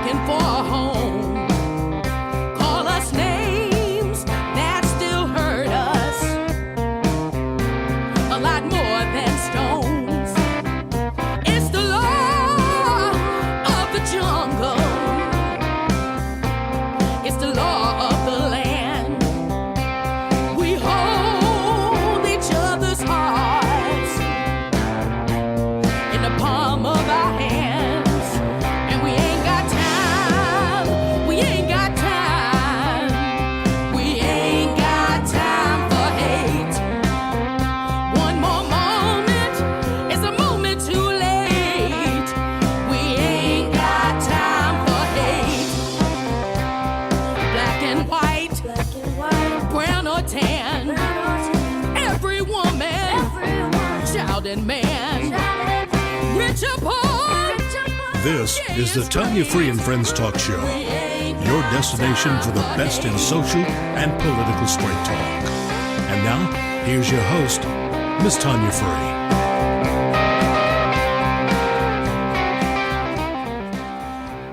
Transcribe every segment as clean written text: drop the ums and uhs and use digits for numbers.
looking for a home. Call us names that still hurt us, a lot more than stones. It's the law of the jungle. It's the law of the land. We hold each other's hearts in the palm of our hands. And we ain't got time, we ain't got time, we ain't got time for hate. One more moment is a moment too late. We ain't got time for hate. Black and white, brown or tan, every woman, child and man, rich or poor. This is the Tanya Free and Friends Talk Show, your destination for the best in social and political straight talk. And now, here's your host, Miss Tanya Free.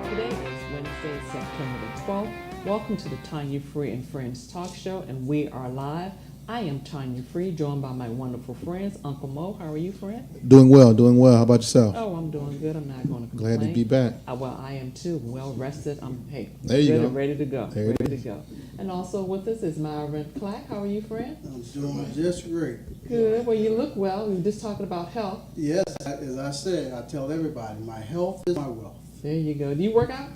Today is Wednesday, September the 12th. Welcome to the Tanya Free and Friends Talk Show, and we are live. I am Tanya Free, joined by my wonderful friends. Uncle Mo, how are you, friend? Doing well, doing well. How about yourself? Oh, I'm doing good. I'm not going to complain. Glad to be back. Well, I am too. Well rested. I'm There you good go. and ready to go. There it Ready is. to go. And also with us is Myron Clack. How are you, friend? I'm doing just great. Good. Well, you look well. We were just talking about health. Yes, as I said, I tell everybody, my health is my wealth. There you go. Do you work out?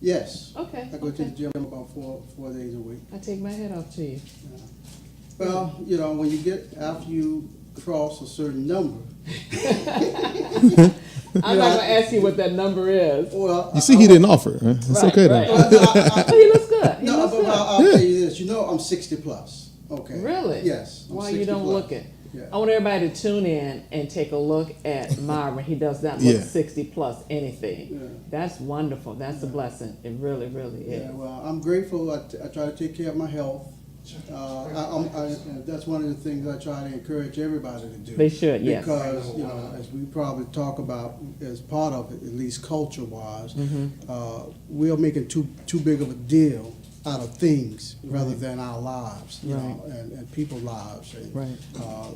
Yes. Okay. I go to the Okay. gym about four days a week. I take my hat off to you. Well, you know, when you get, after you cross a certain number, I'm not going to ask you what that number is. well, You see, he didn't offer. Huh? It's Right, okay right. though. He looks good. He no, looks but good. I'll tell you this. You know, I'm 60 plus. Okay. Really? Yes. I'm Why 60 you don't plus. look it? Yeah. I want everybody to tune in and take a look at Myron. He does not look Yeah. 60 plus anything. Yeah. That's wonderful. That's a blessing. It really, really is. Yeah, well, I'm grateful. I try to take care of my health. That's one of the things I try to encourage everybody to do. They should, yes. Because, you know, as we probably talk about as part of it, at least culture-wise, we're making too big of a deal out of things rather than our lives, you know, and people's lives. And, Right.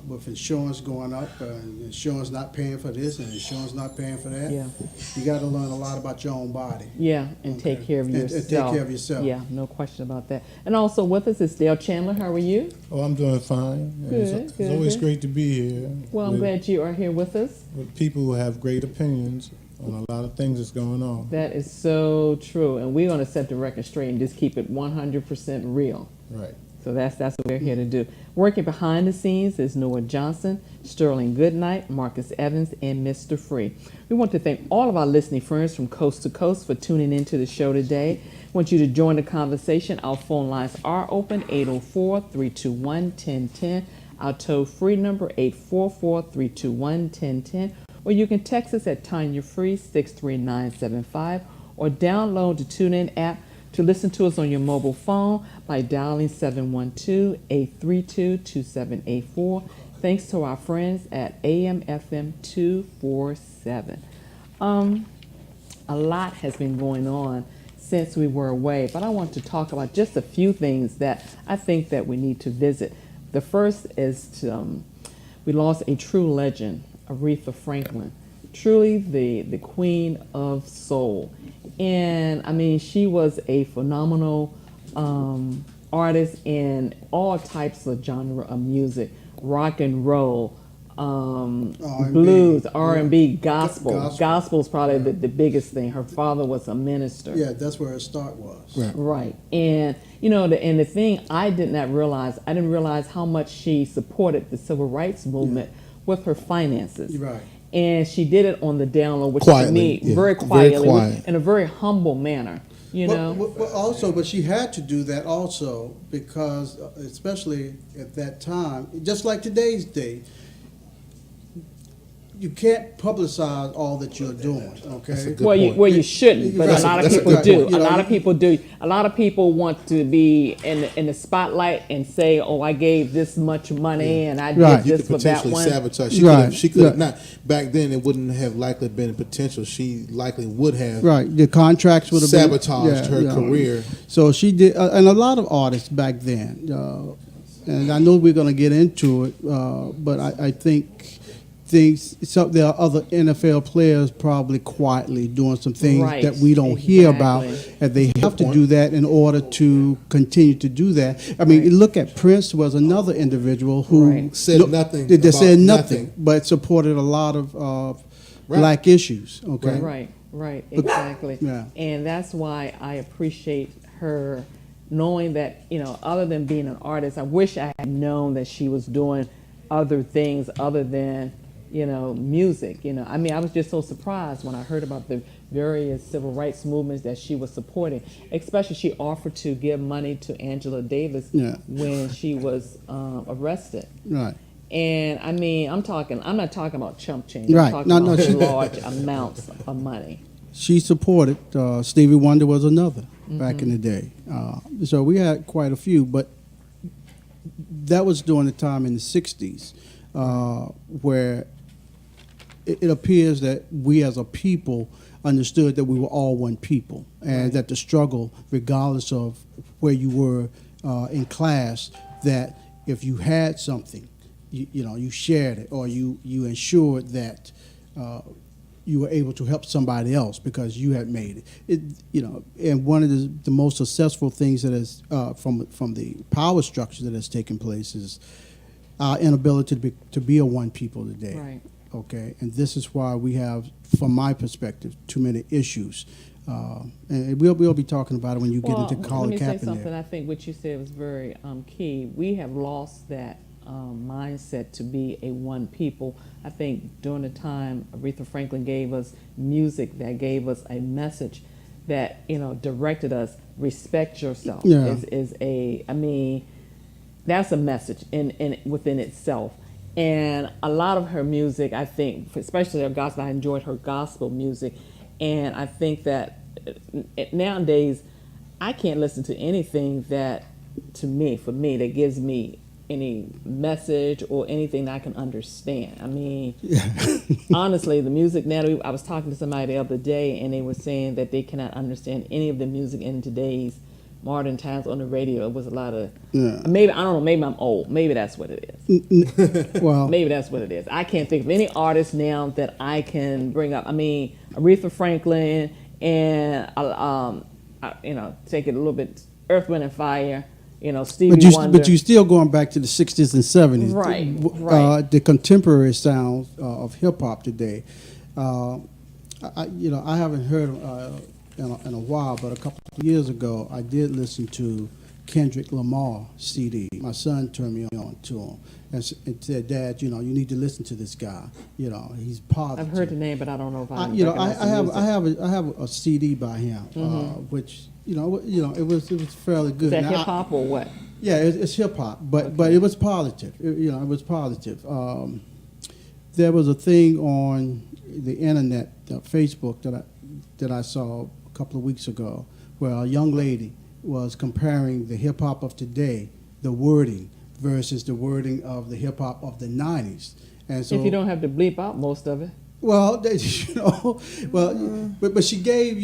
with insurance going up, and insurance not paying for this, and insurance not paying for that, Yeah. you got to learn a lot about your own body. Yeah, and take care of And yourself. take care of yourself. Yeah, no question about that. And also with us is Dale Chandler. How are you? Oh, I'm doing fine. Good, It's good, always good. great to be here. Well, I'm with, glad you are here with us. with people who have great opinions on a lot of things that's going on. That is so true. And we're going to set the record straight and just keep it 100% real. Right. So that's what we're here to do. Working behind the scenes is Noah Johnson, Sterling Goodnight, Marcus Evans, and Mr. Free. We want to thank all of our listening friends from coast to coast for tuning into the show today. We want you to join the conversation. Our phone lines are open, 804-321-1010. Our toll-free number, 844-321-1010. Or you can text us at Tanya Free 63975 or download the TuneIn app to listen to us on your mobile phone by dialing 712-832-2784. Thanks to our friends at AM/FM 247. A lot has been going on since we were away, but I want to talk about just a few things that I think that we need to visit. The first is we lost a true legend, Aretha Franklin, truly the queen of soul. And I mean, she was a phenomenal artist in all types of genre of music, rock and roll, blues, R&B, gospel. Gospel is probably the biggest thing. Her father was a minister. Yeah, that's where her start was. Right. And you know, the thing I didn't realize how much she supported the civil rights movement with her finances. Right. And she did it on the down low, which Quietly, to me, yeah. very quietly, Very quiet. in a very humble manner. You know. But she had to do that also because, especially at that time, just like today's day, you can't publicize all that you're doing, okay? Well, you shouldn't, but Right. a lot of That's a people good do. point. You A know, lot of people do. A lot of people want to be in the spotlight and say, "Oh, I gave this much money and I Right. did You this could for that potentially one." sabotage. She Right. could have Right. not. Back then, it wouldn't have likely been potential. She likely would have Right, the contracts would have sabotaged her career. So she did, and a lot of artists back then, and I know we're going to get into it, but I think there are other NFL players probably quietly doing some things Right, that we don't hear about, exactly. and they have to do that in order to continue to do that. I mean, Right. look at Prince was another individual who Right. Said nothing They said about nothing, nothing. but supported a lot of Right. black issues. Okay, Right, exactly. Yeah. And that's why I appreciate her knowing that, other than being an artist, I wish I had known that she was doing other things other than, music. I mean, I was just so surprised when I heard about the various civil rights movements that she was supporting. Especially, she offered to give money to Angela Davis Yeah. when she was arrested. Right. And I mean, I'm not talking about chump change. Right. I'm talking No, no, about she- large amounts of money. She supported. Stevie Wonder was another back in the day. So we had quite a few, but that was during the time in the 60s where it appears that we as a people understood that we were all one people and that the struggle, regardless of where you were in class, that if you had something, you shared it or you ensured that you were able to help somebody else because you had made it. And one of the most successful things that is from the power structure that has taken place is our inability to be a one people today. Right. Okay, and this is why we have, from my perspective, too many issues. And we'll be talking about it when you get into Colin let me say Kaepernick. something. I think what you said was very key. We have lost that mindset to be a one people. I think during the time Aretha Franklin gave us music that gave us a message that directed us. Respect yourself. Yeah. That's a message in within itself. And a lot of her music, I think, especially her gospel, I enjoyed her gospel music. And I think that nowadays, I can't listen to anything that, for me, that gives me any message or anything that I can understand. I mean, honestly, the music now, I was talking to somebody the other day, and they were saying that they cannot understand any of the music in today's modern times on the radio. It was a lot of, maybe, I don't know, maybe I'm old. Maybe that's what it is. Well, Maybe that's what it is. I can't think of any artist now that I can bring up. I mean, Aretha Franklin and, take it a little bit, Earth, Wind and Fire, Stevie Wonder. but you still going back to the 60s and 70s. Right. The contemporary sound of hip hop today. I haven't heard in a while, but a couple of years ago, I did listen to Kendrick Lamar CD. My son turned me on to him and said, "Dad, you need to listen to this guy. He's positive." I've heard the name, but I don't know if I I have a CD by him, which it was fairly good. Is that Now, hip hop or what? Yeah, it's hip hop, but it was positive. It was positive. There was a thing on the internet, Facebook, that I saw a couple of weeks ago, where a young lady was comparing the hip hop of today, the wording, versus the wording of the hip hop of the 90s. And so, If you don't have to bleep out most of it. well, but she gave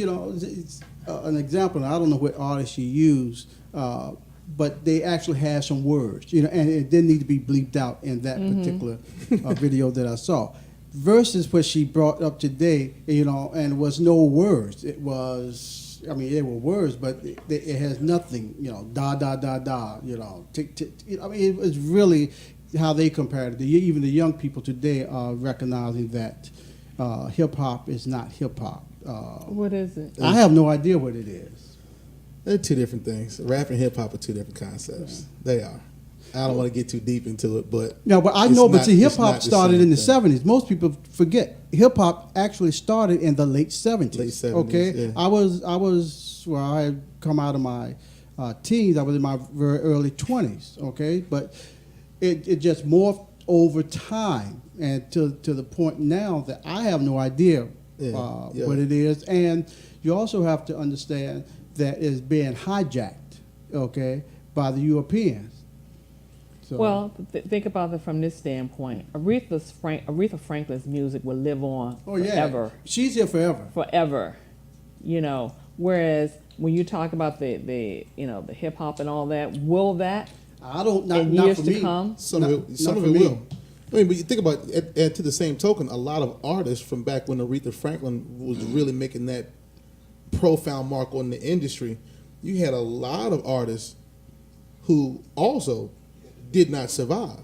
an example. I don't know what artist she used, but they actually had some words, and it didn't need to be bleeped out in that particular video that I saw. Versus what she brought up today, and it was no words. It was, there were words, but it has nothing, da da da da, tick tick. It was really how they compared it. Even the young people today are recognizing that hip hop is not hip hop. What is it? I have no idea what it is. They're two different things. Rap and hip hop are two different concepts. They are. I don't want to get too deep into it, but No, but I it's know. But not- see, hip it's not hop the started same in the thing. '70s. Most people forget hip hop actually started in the late '70s. Late 70s, Okay, yeah. I had come out of my teens. I was in my very early 20s. Okay, but it just morphed over time, and to the point now that I have no idea what it is. And you also have to understand that it's being hijacked, okay, by the Europeans. So, Well, think about it from this standpoint. Aretha Franklin's music will live on forever. She's here forever. Forever, you know. Whereas when you talk about the hip hop and all that, will that I don't not, in not years for to me. come? Some of Not it for me. will. I mean, but you think about it, and to the same token, a lot of artists from back when Aretha Franklin was really making that profound mark on the industry, you had a lot of artists who also did not survive,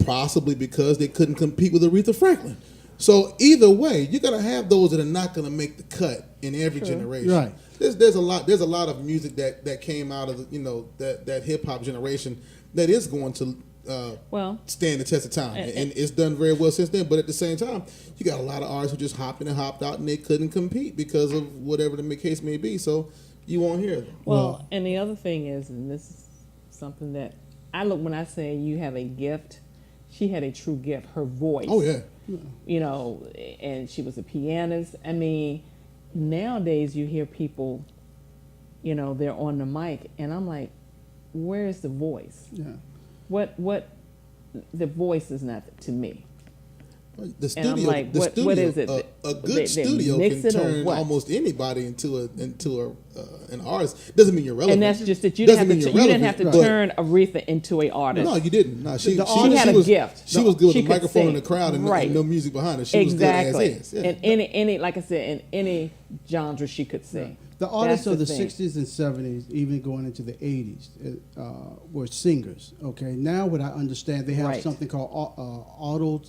possibly because they couldn't compete with Aretha Franklin. So either way, you're gonna have those that are not gonna make the cut in every generation. Right. There's a lot of music that came out of that hip hop generation that is going to stand the test of time, and it's done very well since then. But at the same time, you got a lot of artists who just hopped in and hopped out, and they couldn't compete because of whatever the case may be. So you won't hear them. Well, and the other thing is, and this is something that I look when I say you have a gift. She had a true gift. Her voice. Oh yeah. You know, and she was a pianist. I mean, nowadays you hear people, you know, they're on the mic, and I'm like, where's the voice? Yeah. What the voice is not to me. The And I'm studio, like, the what studio, is it? a good They studio mix can it or turn what? almost anybody into an artist. Doesn't mean you're relevant. And that's just that you Doesn't didn't have to mean you you're didn't have to relevant, turn Aretha into a artist. No, you didn't. No, she She had a was, gift. She was good with She a could microphone in sing. the crowd and, Right. and no music behind her. She Exactly. was good as is. Yeah. And any like I said, in any genre she could sing. The artists That's of the thing. 60s and 70s, even going into the 80s, were singers. Okay, now what I understand, they have Right. something called auto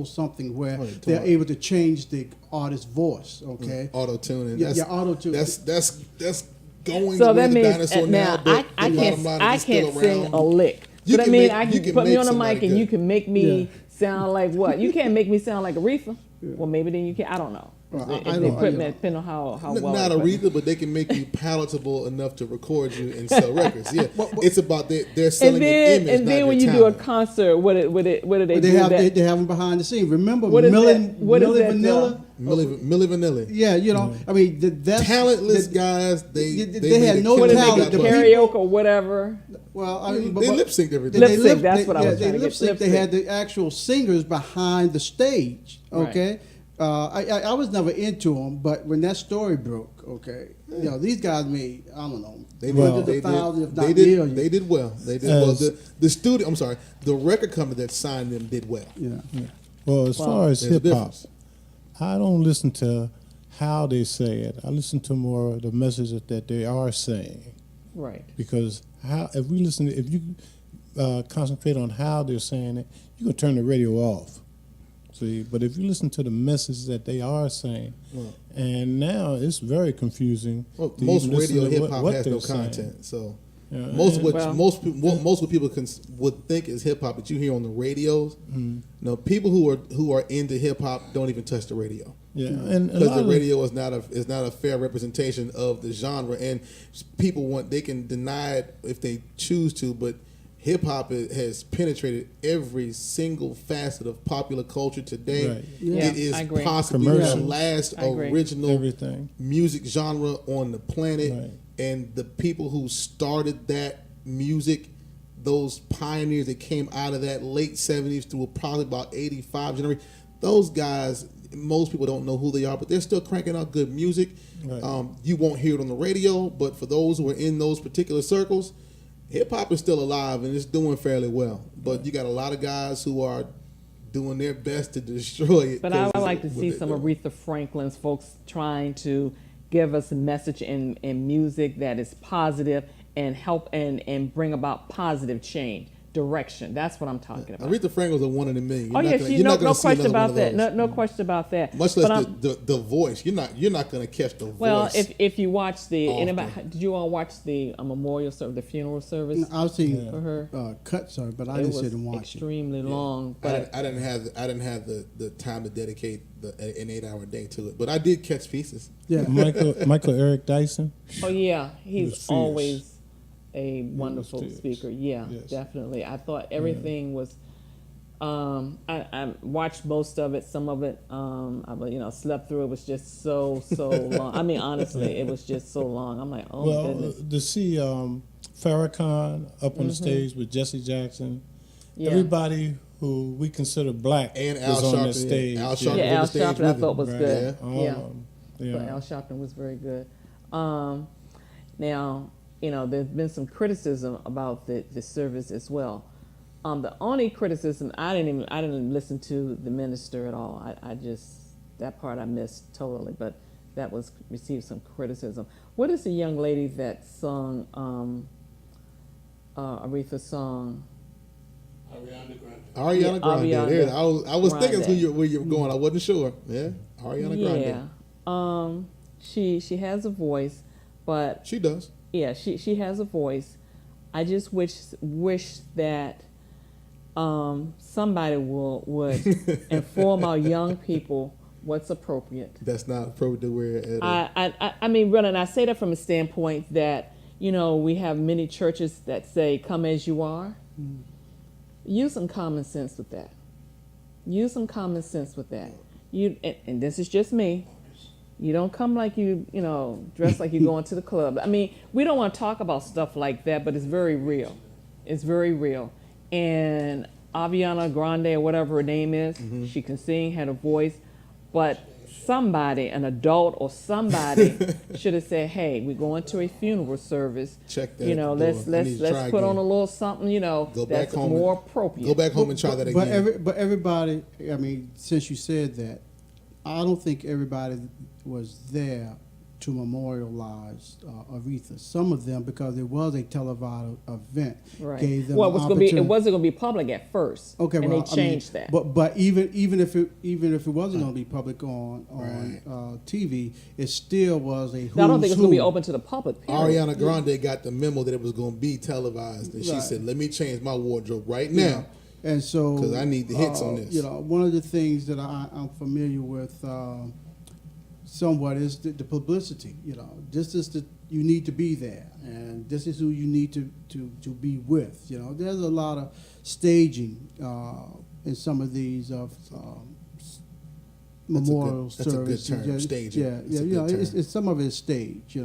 something where Oh, they're able to change the artist's voice. Okay, Auto tuning. Yeah, auto-tune. That's going So the way that the means dinosaur now but I the can't bottom line is I it's still can't sing around. a lick. You But I can mean, make- I you can can put me make on the somebody mic and good. you can make me Yeah. sound like what? You can't make me sound like Aretha. Well, maybe then you can. I don't know. Well, If I they don't- put you me, know. depending on how well. Not they put me. Aretha, but they can make you palatable enough to record you and sell records. Yeah, it's about they're selling an image, And not then your when you do a talent. concert, what do they But do? that? they have them behind the scenes. Remember, What is Milli that- what is that, Vanilla. Milli Vanilli. Yeah, you know, I mean, that's Talentless the- guys. They they had made a no What killing do they talent. do? out The of it. Karaoke or whatever. Well, I mean, They lip synced everything. Lip sync, that's what I was they trying to lip get. sync. Lip They had sync. the actual singers behind the stage. Right. Okay, I was never into them, but when that story broke, okay, you know, these guys made, I don't know, hundreds of thousands, if not millions. They did well. They did well. The studio. I'm sorry. The record company that signed them did well. Yeah. Well, as far as There's a hip hop, difference. I don't listen to how they say it. I listen to more of the message that they are saying. Right. Because if you concentrate on how they're saying it, you can turn the radio off. See, but if you listen to the message that they are saying, and now it's very confusing. Well, to most even listen radio to hip hop what has no they're saying. content. So Yeah, most and- what Well- most what people would think is hip hop that you hear on the radios. No, people who are into hip hop don't even touch the radio. Yeah, and a Because lot the of radio is not a fair representation of the genre, and people they can deny it if they choose to, but hip hop has penetrated every single facet of popular culture today. Right. Yeah, It is I agree. possibly the Commercials. last I agree. original everything. music genre on the planet, Right. and the people who started that music, those pioneers that came out of that late 70s through probably about 85 generation, those guys, most people don't know who they are, but they're still cranking out good music. Right. You won't hear it on the radio, but for those who are in those particular circles, hip hop is still alive and it's doing fairly well. But you got a lot of guys who are doing their best to destroy it. But I 'cause would like to of what see they're some doing. Aretha Franklin's folks trying to give us a message in music that is positive and help and bring about positive change, direction. That's what I'm talking about. Aretha Franklin's a one in a million. Oh You're yeah, not gonna- you're not no gonna see question another one about of that. those. No question about that. Much But less I'm- the voice. You're not going to catch the well, voice. if you watch the Often. anybody, did you all watch the memorial service, the funeral service I've seen for her? cuts of it, but I It didn't was sit and watch it. extremely long, but I didn't have the time to dedicate an 8-hour day to it, but I did catch pieces. Yeah. Michael Eric Dyson. oh yeah, was he's fierce. always a wonderful fierce. speaker. Yeah, Yes. definitely. I thought everything was I watched most of it. Some of it, I slept through. It was just so long. I mean, honestly, it was just so long. I'm like, oh my Well, goodness. to see Farrakhan up on the stage with Jesse Jackson, Yeah. everybody who we consider black And was Al on Sharpton. that stage. Al Sharpton Yeah, was on Al the stage Sharpton I with thought him. was Right. good. All Yeah. of 'em. Yeah. But Al Sharpton was very good. Now, there's been some criticism about the service as well. The only criticism I didn't listen to the minister at all. I just that part I missed totally. But that was received some criticism. What is the young lady that sung Aretha's song? Ariana Grande. Ariana There, I was thinking Grande. where you were going. I wasn't sure. Yeah, Ariana Grande. Yeah. She has a voice, but She does. yeah, she has a voice. I just wish that somebody would inform our young people what's appropriate. That's not appropriate to wear at I mean, really, and I say that from a standpoint that we have many churches that say, "Come as you are." Use some common sense with that. Use some common sense with that. And this is just me. You don't come like dressed like you're going to the club. I mean, we don't want to talk about stuff like that, but it's very real. It's very real. And Ariana Grande, or whatever her name is, she can sing, had a voice, but somebody, an adult or somebody, should have said, "Hey, we're going to a funeral service. Check that Let's door. I need to try put on again. a little something, Go back that's home more and- appropriate." Go back home and try that again. But everybody, I mean, since you said that, I don't think everybody was there to memorialize Aretha. Some of them, because it was a televised event, Right. gave them Well, an it opportunity. wasn't going to be public at first. Okay, and well, they changed that. But even if it wasn't going to be public on TV, it still was a. I don't think it's going to be who's who. open to the public. Period. Ariana Grande got the memo that it was going to be televised, and she Right. said, "Let me change my wardrobe right Yeah. now." And so, 'Cause I need the hits on this. One of the things that I'm familiar with somewhat is the publicity. This is you need to be there, and this is who you need to be with. There's a lot of staging in some of these memorial that's a good services. term, staging. Yeah, That's a good term. it's some of it's staged.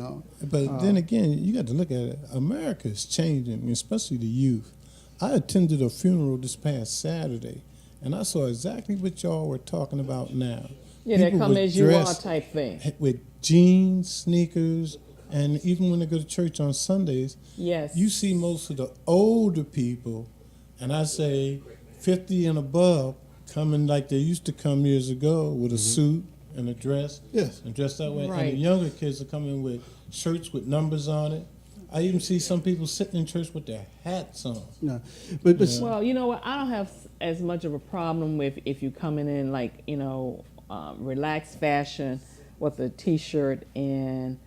But then again, you got to look at it. America is changing, especially the youth. I attended a funeral this past Saturday, and I saw exactly what y'all were talking about now. Yeah, that People come were as you are dressed type thing. with jeans, sneakers, and even when they go to church on Sundays, Yes. you see most of the older people, and I say 50 and above, coming like they used to come years ago with a suit and a dress. Yes. And dressed that way. Right. And the younger kids are coming with shirts with numbers on it. I even see some people sitting in church with their hats on. But Well, you know what? I don't have as much of a problem with if you coming in like relaxed fashion with a T-shirt and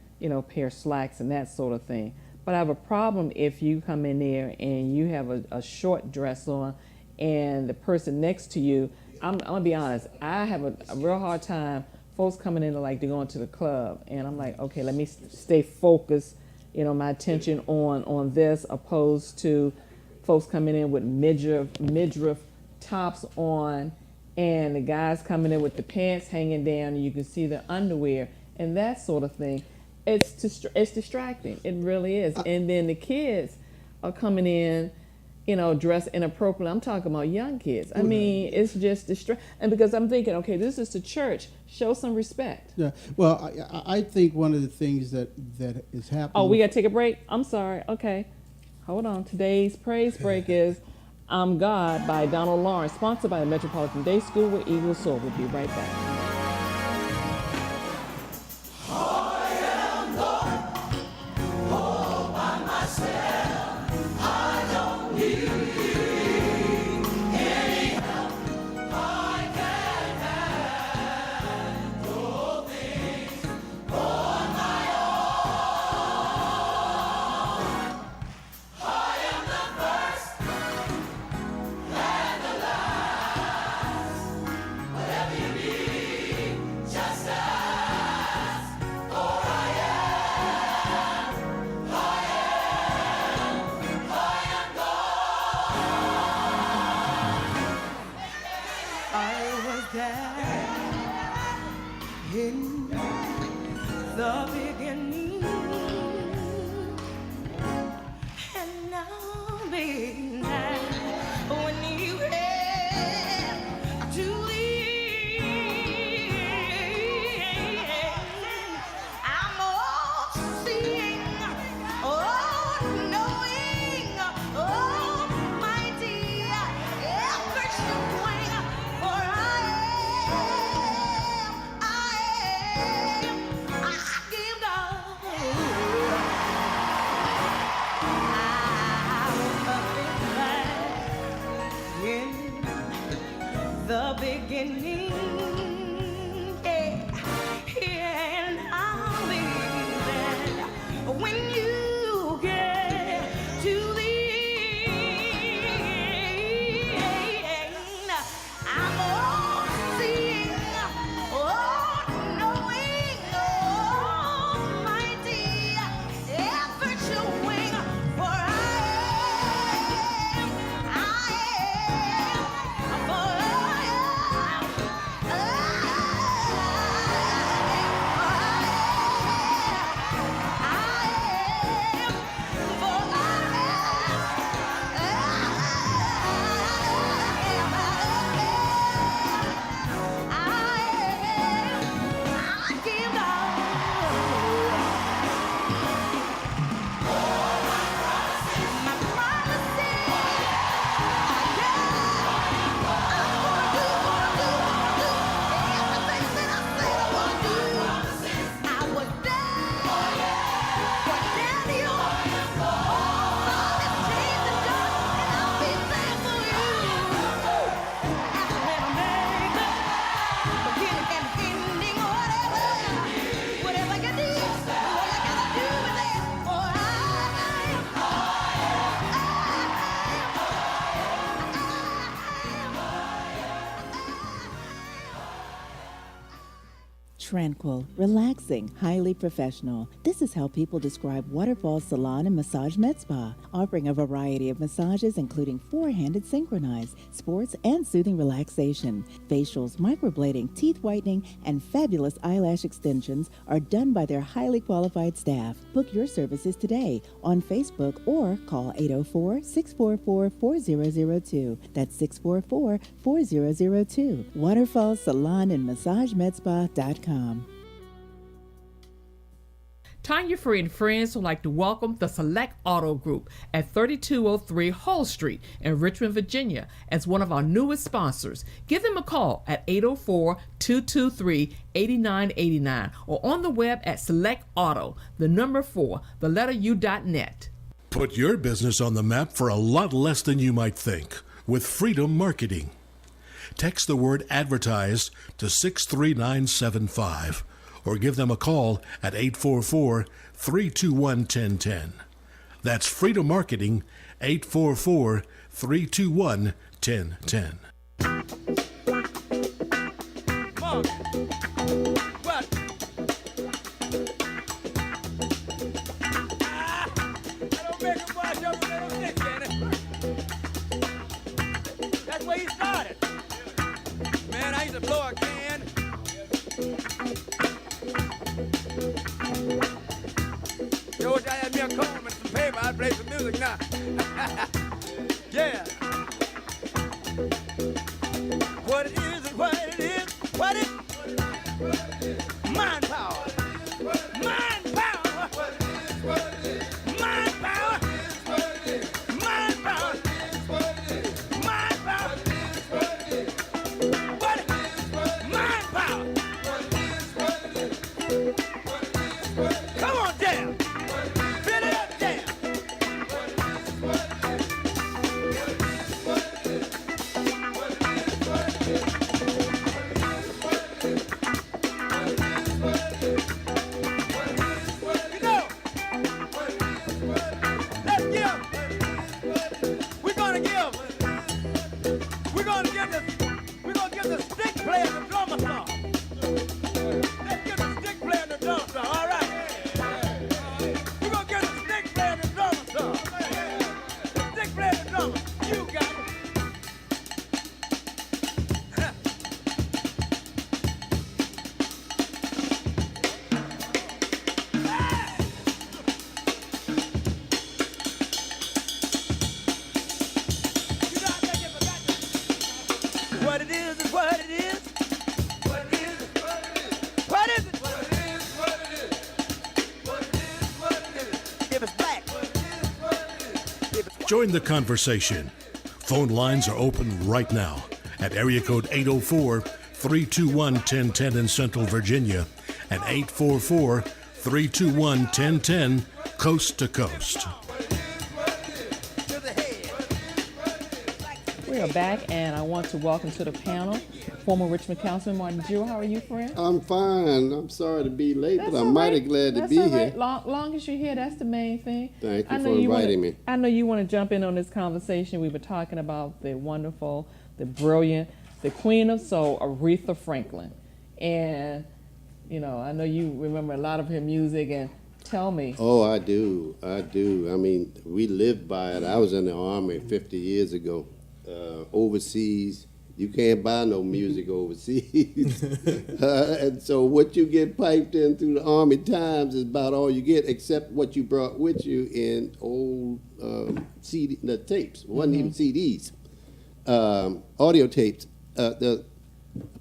pair of slacks and that sort of thing. But I have a problem if you come in there and you have a short dress on, and the person next to you. I'm gonna be honest. I have a real hard time. Folks coming in like they're going to the club, and I'm like, okay, let me stay focused. My attention on this, opposed to folks coming in with midriff tops on, and the guys coming in with the pants hanging down, and you can see the underwear and that sort of thing. It's distracting. It really is. And then the kids are coming in, dressed inappropriately. I'm talking about young kids. I mean, it's just distracting. And because I'm thinking, okay, this is the church. Show some respect. Yeah. Well, I think one of the things that is happening. Oh, we got to take a break? I'm sorry. Okay. Hold on. Today's praise break is I'm God by Donald Lawrence, sponsored by the Metropolitan Day School with Eagle Soul. We'll be right back. Whatever you need. Tranquil, relaxing, highly professional. This is how people describe Waterfall Salon and Massage Med Spa, offering a variety of massages including four-handed synchronized, sports, and soothing relaxation. Facials, microblading, teeth whitening, and fabulous eyelash extensions are done by their highly qualified staff. Book your services today on Facebook or call 804-644-4002. That's 644-4002. Waterfall Salon and Massage Med Spa.com. Tanya Free and friends would like to welcome the Select Auto Group at 3203 Hull Street in Richmond, Virginia as one of our newest sponsors. Give them a call at 804-223-8989 or on the web at Select Auto, the number 4, the letter U.net. Put your business on the map for a lot less than you might think with Freedom Marketing. Text the word advertised to 63975 or give them a call at 844-321-1010. That's Freedom Marketing, 844-321-1010. Mark, what? I don't make a wash up with little dick, Danny. That's where he started. Man, I used to blow a can. Yo, wish I had me a comb and some paper, I'd play some music now. Yeah. What it is and what it is, what it mind power. Mind power. Mind power. Mind power. Mind power. What? Mind power. Come on down. Fill it up down. You know, let's give. We're gonna give the stick player the drummer song. Let's give the stick player the drum song, all right? We're gonna give the stick player the drummer song. The stick player the drummer, you got it. You know, I think you forgot what it is is what it is. What it is is what it is. What is it? What it is, what it is. What it is, what it is. If it's black. What it is, what it is. If it's Join the conversation. Phone lines are open right now at area code 804-321-1010 in Central Virginia and 844-321-1010 coast to coast. to the head. We are back, and I want to welcome to the panel former Richmond Councilman Martin Jewell. How are you, friend? I'm fine. I'm sorry to be late, That's but I'm all mighty right. glad to That's be all here. right. Long as you're here, that's the main thing. Thank you I know for inviting wanna, me. I know you want to jump in on this conversation. We were talking about the wonderful, the brilliant, the Queen of Soul, Aretha Franklin. And, you know, I know you remember a lot of her music, and tell me. Oh, I do. I do. I mean, we lived by it. I was in the Army 50 years ago. Overseas, you can't buy no music overseas. And so what you get piped in through the Army Times is about all you get, except what you brought with you in old CD, the tapes. It wasn't even CDs, audio tapes. The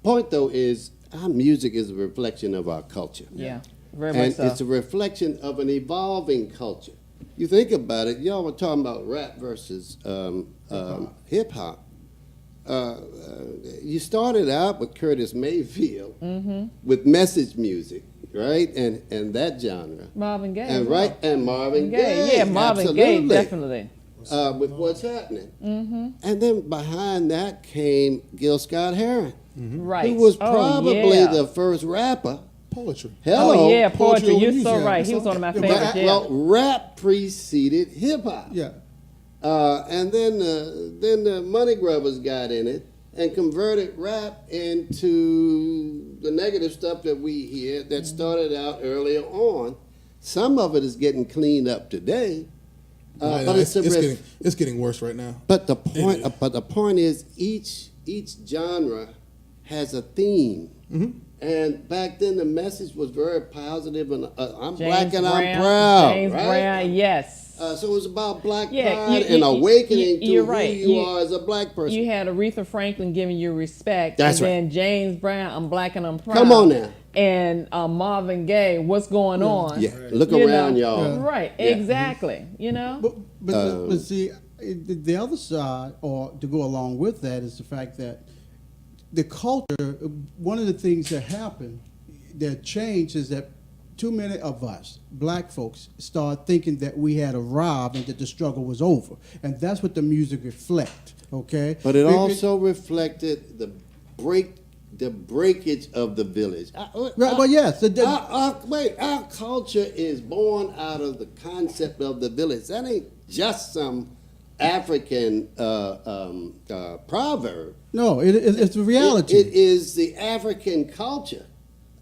point, though, is our music is a reflection of our culture. Yeah, very much And so. it's a reflection of an evolving culture. You think about it, y'all were talking about rap versus hip hop. You started out with Curtis Mayfield with message music, right? And that genre. Marvin Gaye. And as well. right, and Marvin Gaye. Yeah, Marvin Gaye, absolutely. definitely. With What's Happening. And then behind that came Gil Scott-Heron, Right. who was Oh, probably yeah. the first rapper. Poetry. Hello. Oh, yeah, poetry. You're over so music. right. He was one of my Yeah, favorites. But, Yeah. well, rap preceded hip hop. Yeah. And then the Money Grubbers got in it, and converted rap into the negative stuff that we hear that started out earlier on. Some of it is getting cleaned up today, but it's getting worse right now. But the point is, each genre has a theme. Mm-hmm. And back then, the message was very positive, and I'm James black and Brown, I'm proud. James right? Brown, yes. So it was about black Yeah, pride you- and you- awakening to you're who right. you are as a black person. You had Aretha Franklin giving you respect. That's and right. then James Brown, I'm black and I'm proud. Come on now. And Marvin Gaye, what's going on? Yeah, look You around, know? y'all. Right, Yeah. exactly. You know? But see, the other side, or to go along with that, is the fact that the culture, one of the things that happened, that changed, is that too many of us, black folks, started thinking that we had arrived and that the struggle was over. And that's what the music reflect, okay? But it also reflected the breakage of the village. Right, well, yes. Our culture is born out of the concept of the village. That ain't just some African proverb. No, it's a reality. It is the African culture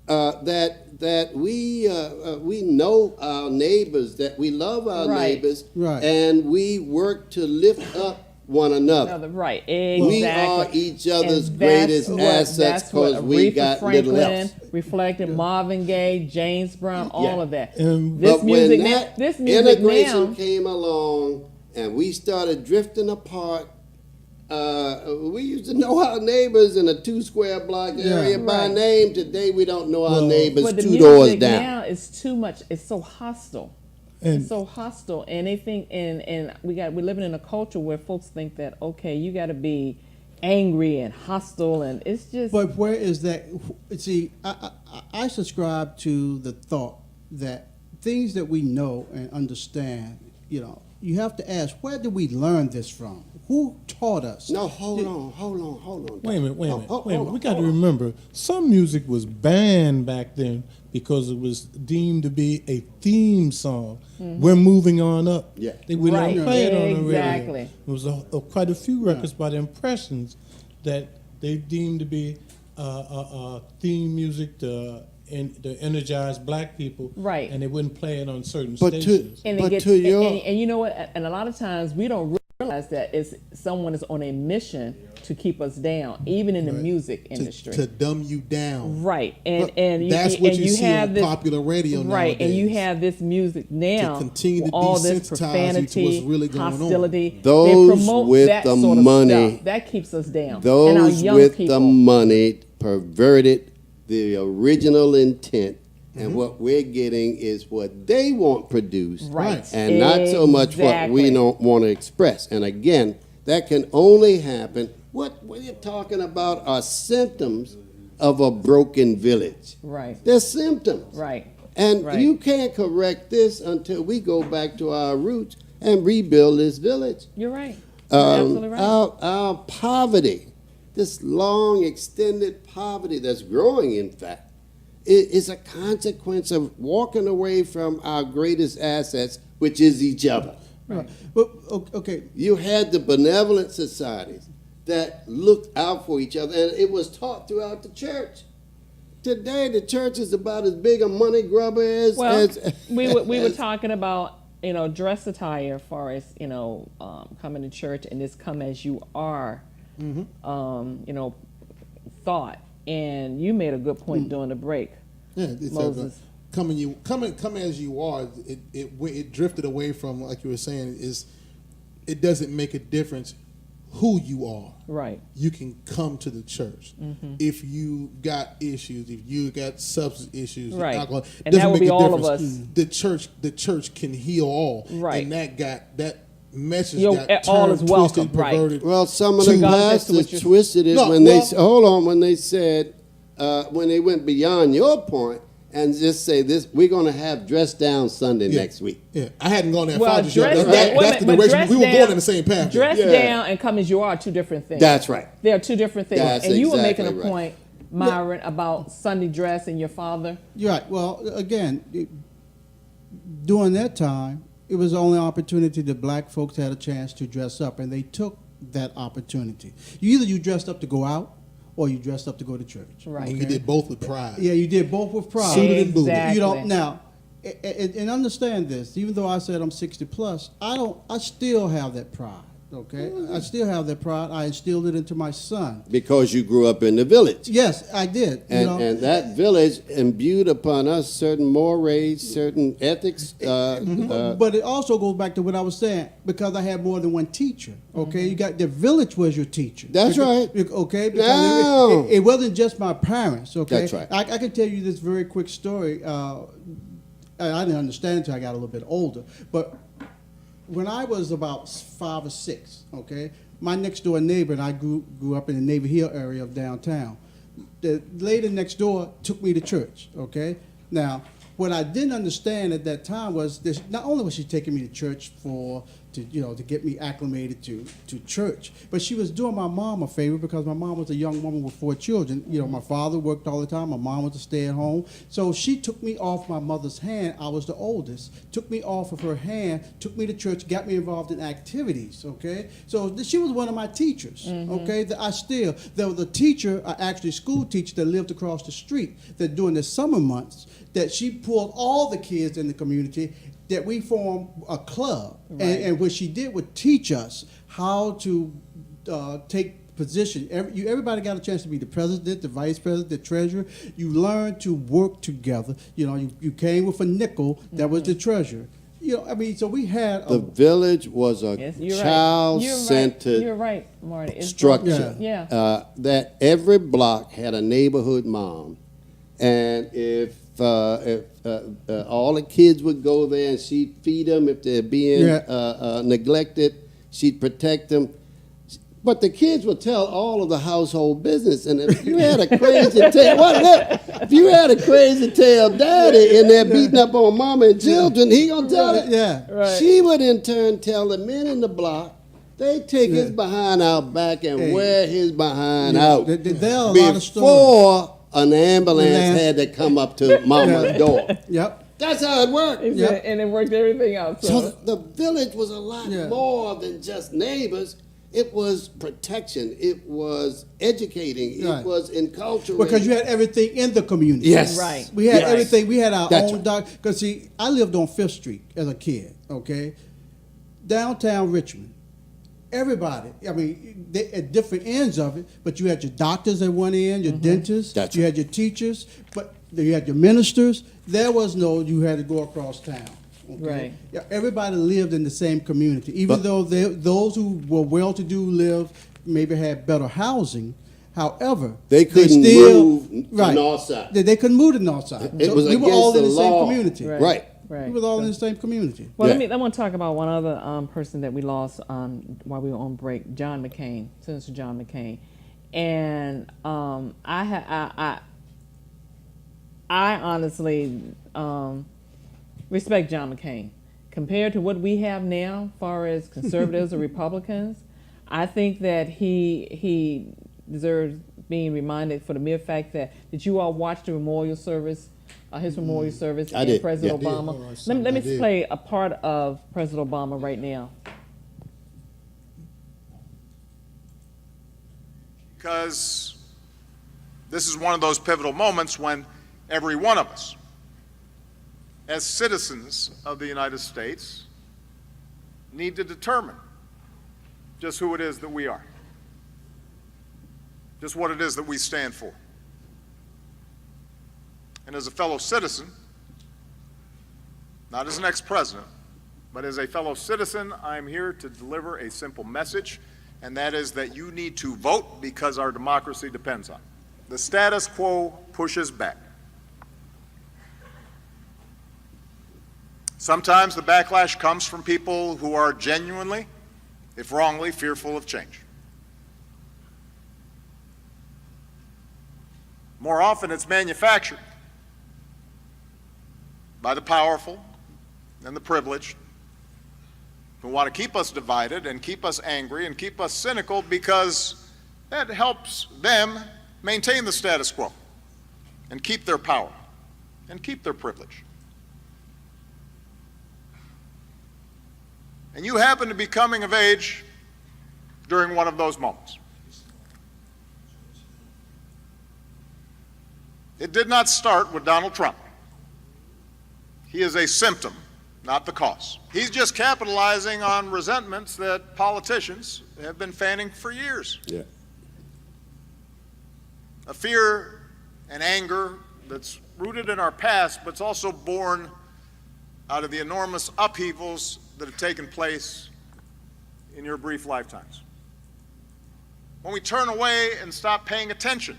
that we know our neighbors, that we love our Right. neighbors, Right. and we work to lift up one another. Right, exactly. We are each other's And that's greatest what- assets that's what because we Aretha got little Franklin else. reflected, Marvin Gaye, James Brown, all of that. And- This But music when now, that this music integration now, came along and we started drifting apart, we used to know our neighbors in a 2-square block area by Right. name. Today we don't know our neighbors but the 2 doors music down. now is too much. It's so hostile. And- It's so hostile, and they think, and we're living in a culture where folks think that okay, you got to be angry and hostile, and it's just But where is that? See, I subscribe to the thought that things that we know and understand, you have to ask, where did we learn this from? Who taught us? No, hold on. Wait a minute. Hold We got to on. remember, some music was banned back then because it was deemed to be a theme song. We're moving on up. Yeah. They would Right, not play it on the radio. exactly. There was quite a few records by the Impressions that they deemed to be theme music to energize black people. Right. And they wouldn't play it on certain But stations. and it but gets, to your and you know what? And a lot of times we don't realize that it's someone is on a mission to keep us down, even in the music industry. To dumb you down. Right, and That's what you see have on this, popular radio right, and you nowadays. have this music now, To continue to with all this desensitize you to profanity, what's really going on. hostility. Those they promote with that the sort of money- stuff. That keeps us down. and our those young with people. the money perverted the original intent, Mm-hmm. and what we're getting is what they want produced, Right. and not so much what we Exactly. don't want to express. And again, that can only happen. What you're talking about are symptoms of a broken village. Right, They're symptoms. right. And Right. you can't correct this until we go back to our roots and rebuild this village. You're right. You're absolutely right. Our poverty, this long extended poverty that's growing, in fact, is a consequence of walking away from our greatest assets, which is each other. Right. But, okay, You had the benevolent societies that looked out for each other, and it was taught throughout the church. Today, the church is about as big a money grubber as. Well, as we were as- talking about dress attire, as far as coming to church and this come as you are, thought. And you made a good point during the break. Yeah, it's Moses. come as you are. It drifted away from, like you were saying, it doesn't make a difference who you are. Right. You can come to the church if you got issues, if you got substance issues, Right. alcohol. It And that doesn't would make be a all of difference. us. The church can heal all. Right. And that message Yo, got all turned, is welcome, twisted, right. perverted. Well, some of the Regardless to what pastors you're- twisted it No, when well- when they said when they went beyond your point and just say this, we're going to have dress down Sunday Yeah. next week. Yeah, I hadn't gone that Well, far just yet. dress That's down, the direction we were going in the same path. Dress Yeah. down and come as you are, two different things. That's right. They are two different things. That's and you were exactly making a right. point, Myron, about Sunday dress and your father. you're right. Well, again, during that time, it was the only opportunity that black folks had a chance to dress up, and they took that opportunity. You dressed up to go out, or you dressed up to go to church. Right. And you did both with pride. Yeah, you did both with pride. Suited and booted. Exactly. You know, now, and understand this. Even though I said I'm 60 plus, I still have that pride. Okay, I still have that pride. I instilled it into my son. Because you grew up in the village. Yes, I did. And that village imbued upon us certain mores, certain ethics. But it also goes back to what I was saying, because I had more than one teacher. Okay, you got the village was your teacher. That's right. Okay, because No. it wasn't just my parents. Okay, That's right. I can tell you this very quick story. I didn't understand it until I got a little bit older, but when I was about 5 or 6, okay, my next door neighbor, and I grew up in the Navy Hill area of downtown. The lady next door took me to church, okay? Now, what I didn't understand at that time was this: not only was she taking me to church to get me acclimated to church, but she was doing my mom a favor, because my mom was a young woman with 4 children. You know, my father worked all the time. My mom was a stay-at-home. So she took me off my mother's hand. I was the oldest. Took me off of her hand, took me to church, got me involved in activities, okay? So she was one of my teachers, okay? There was a teacher, actually school teacher, that lived across the street, that during the summer months, that she pulled all the kids in the community, that we formed a club. And what she did would teach us how to take position. Everybody got a chance to be the president, the vice president, the treasurer. You learned to work together. You know, you came with a nickel, that was the treasurer. You know, I mean, so we had The village was a Yes, you're right. child-centered You're right, Marty. It's structure. Yeah. That every block had a neighborhood mom, and if all the kids would go there, and she'd feed them if they're being neglected, she'd protect them. But the kids would tell all of the household business, and if you had a crazy tail, if you had a crazy tail daddy in there beating up on mama and children, he gonna tell it. Yeah. Right. She would in turn tell the men in the block. They take his behind out back and wear his behind out There are a lot of stories. before an ambulance had to come up to mama's door. Yep. That's how it worked. Yep. And it worked everything out. So the village was a lot Yeah. more than just neighbors. It was protection. It was educating. Right. It was enculturating. Because you had everything in the community. Yes. Right. We had Yes. everything. We had our That's own right. doc. Because, see, I lived on 5th Street as a kid, okay? Downtown Richmond. Everybody, I mean, at different ends of it, but you had your doctors at one end, your dentists, That's you right. had your teachers, but you had your ministers. There was no, you had to go across town. Okay? Right. Yeah, everybody lived in the same community, even though those who were well-to-do lived, maybe had better housing. However, They couldn't still, move to north side. They couldn't move to the north side. It was we were all against in the the same law. community. Right. Right. Right. We were all in the same community. Well, Yeah. I want to talk about one other person that we lost while we were on break, John McCain, Senator John McCain, and I honestly respect John McCain compared to what we have now, as far as conservatives or Republicans. I think that he deserves being reminded for the mere fact that did you all watch the memorial service? His memorial service I and did. President Yeah. Obama. Oh, I saw Let me that. play a part of President Obama right now. Because this is one of those pivotal moments when every one of us, as citizens of the United States, need to determine just who it is that we are, just what it is that we stand for. And as a fellow citizen, not as an ex-president, but as a fellow citizen, I'm here to deliver a simple message, and that is that you need to vote because our democracy depends on it. The status quo pushes back. Sometimes the backlash comes from people who are genuinely, if wrongly, fearful of change. More often it's manufactured by the powerful and the privileged who want to keep us divided and keep us angry and keep us cynical because that helps them maintain the status quo and keep their power and keep their privilege. And you happen to be coming of age during one of those moments. It did not start with Donald Trump. He is a symptom, not the cause. He's just capitalizing on resentments that politicians have been fanning for years. Yeah. A fear and anger that's rooted in our past, but it's also born out of the enormous upheavals that have taken place in your brief lifetimes. When we turn away and stop paying attention,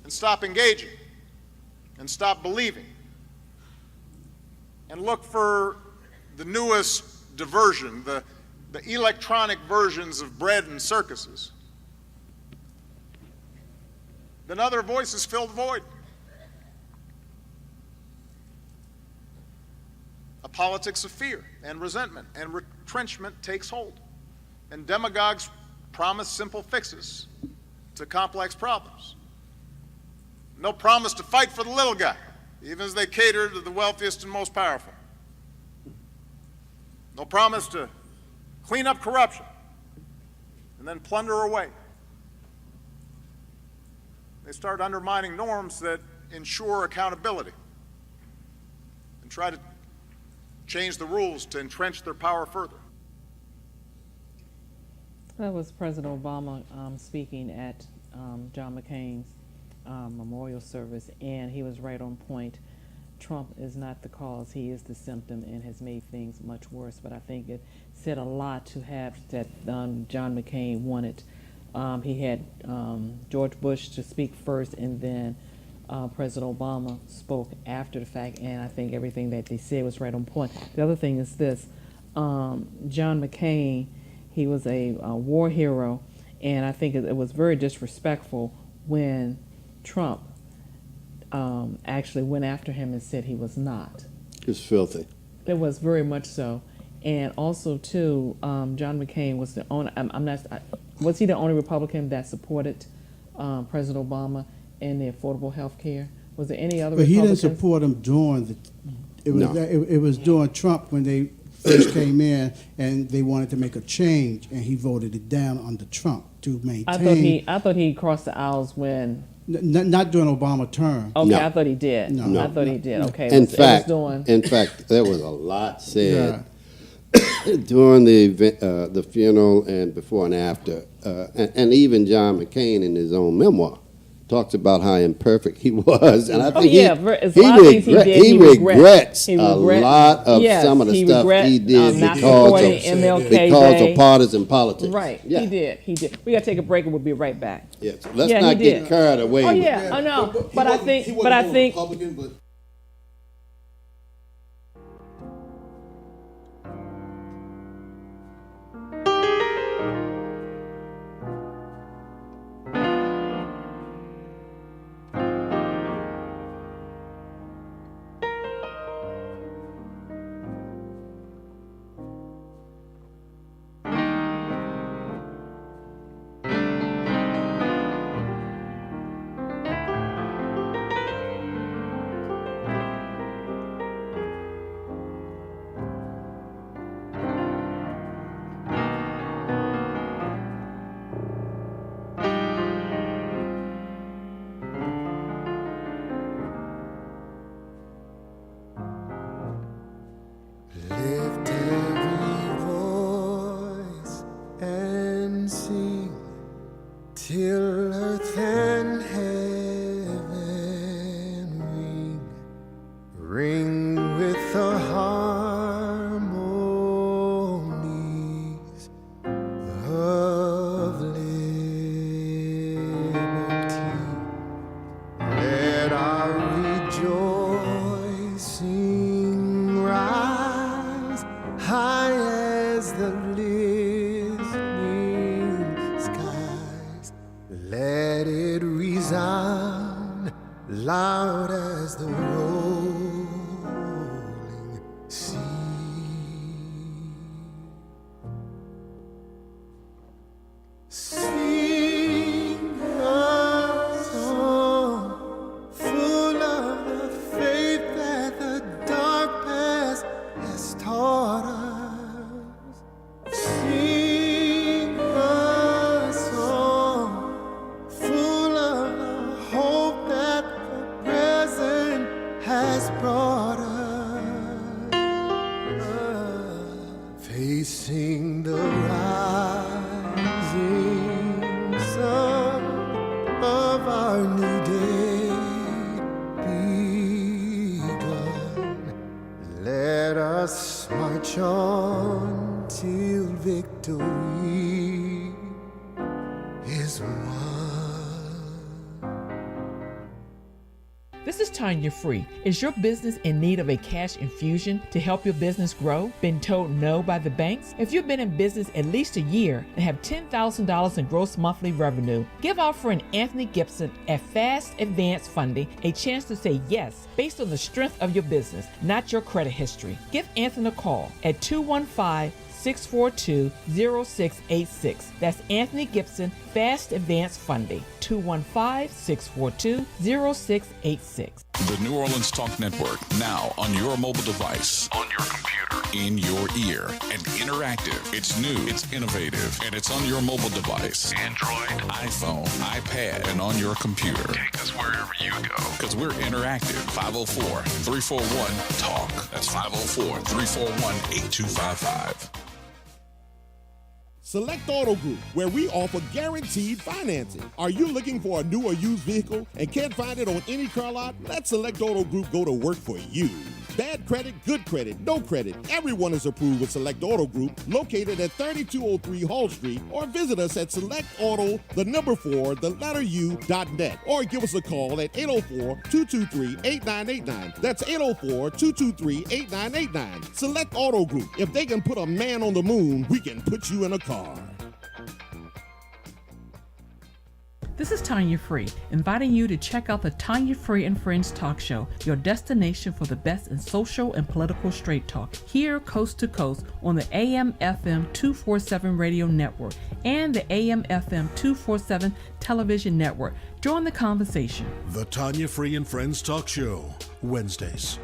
and stop engaging, and stop believing, and look for the newest diversion, the electronic versions of bread and circuses, then other voices fill the void. A politics of fear and resentment and retrenchment takes hold. And demagogues promise simple fixes to complex problems. No promise to fight for the little guy, even as they cater to the wealthiest and most powerful. No promise to clean up corruption and then plunder away. They start undermining norms that ensure accountability and try to change the rules to entrench their power further. That was President Obama speaking at John McCain's memorial service, and he was right on point. Trump is not the cause, he is the symptom and has made things much worse. But I think it said a lot to have that John McCain wanted. He had George Bush to speak first, and then President Obama spoke after the fact, and I think everything that they said was right on point. The other thing is this, John McCain, he was a war hero, and I think it was very disrespectful when Trump actually went after him and said he was not. It's filthy. It was very much so. And also, too, John McCain was the only, was he the only Republican that supported President Obama in the affordable health care? Was there any other But he Republicans? didn't support him during the, No. it was during Trump when they first came in and they wanted to make a change, and he voted it down under Trump to maintain. I thought he crossed the aisles when. Not during Obama term. Okay, No. I thought he did. No. I thought he did. Okay. In it was fact, doing. there was a lot said during the event, the funeral and before and after, and even John McCain in his own memoir talks about how imperfect he was, and I think he regrets a lot of some of the stuff he did because of partisan politics. Right, Yeah. he did. We got to take a break, and we'll be right back. Yes. Let's Yeah, not he get did. carried away. Oh with yeah, I know. He But I wasn't- think, he but I wasn't think. Republican, but Lift every voice and sing till earth and heaven ring with the harmonies of liberty. Let our rejoicing rise high as the listening skies. Let it resound loud as the rolling sea. Sing a song full of the faith that the dark past has taught us. Sing Let's march on till victory is won. This is Tanya Free. Is your business in need of a cash infusion to help your business grow? Been told no by the banks? If you've been in business at least a year and have $10,000 in gross monthly revenue, give our friend Anthony Gibson at Fast Advance Funding a chance to say yes based on the strength of your business, not your credit history. Give Anthony a call at 215-642-0686. That's Anthony Gibson, Fast Advance Funding, 215-642-0686. The New Orleans Talk Network, now on your mobile device, on your computer, in your ear, and interactive. It's new, it's innovative, and it's on your mobile device. Android, iPhone, iPad, and on your computer. Take us wherever you go. Because we're interactive. 504-341-TALK. That's 504-341-8255. Select Auto Group, where we offer guaranteed financing. Are you looking for a new or used vehicle and can't find it on any car lot? Let Select Auto Group go to work for you. Bad credit, good credit, no credit. Everyone is approved with Select Auto Group, located at 3203 Hall Street, or visit us at selectauto4u.net, or give us a call at 804-223-8989. That's 804-223-8989. Select Auto Group. If they can put a man on the moon, we can put you in a car. This is Tanya Free, inviting you to check out the Tanya Free and Friends Talk Show, your destination for the best in social and political straight talk, here coast to coast on the AM/FM 247 radio network and the AM/FM 247 television network. Join the conversation. The Tanya Free and Friends Talk Show, Wednesdays.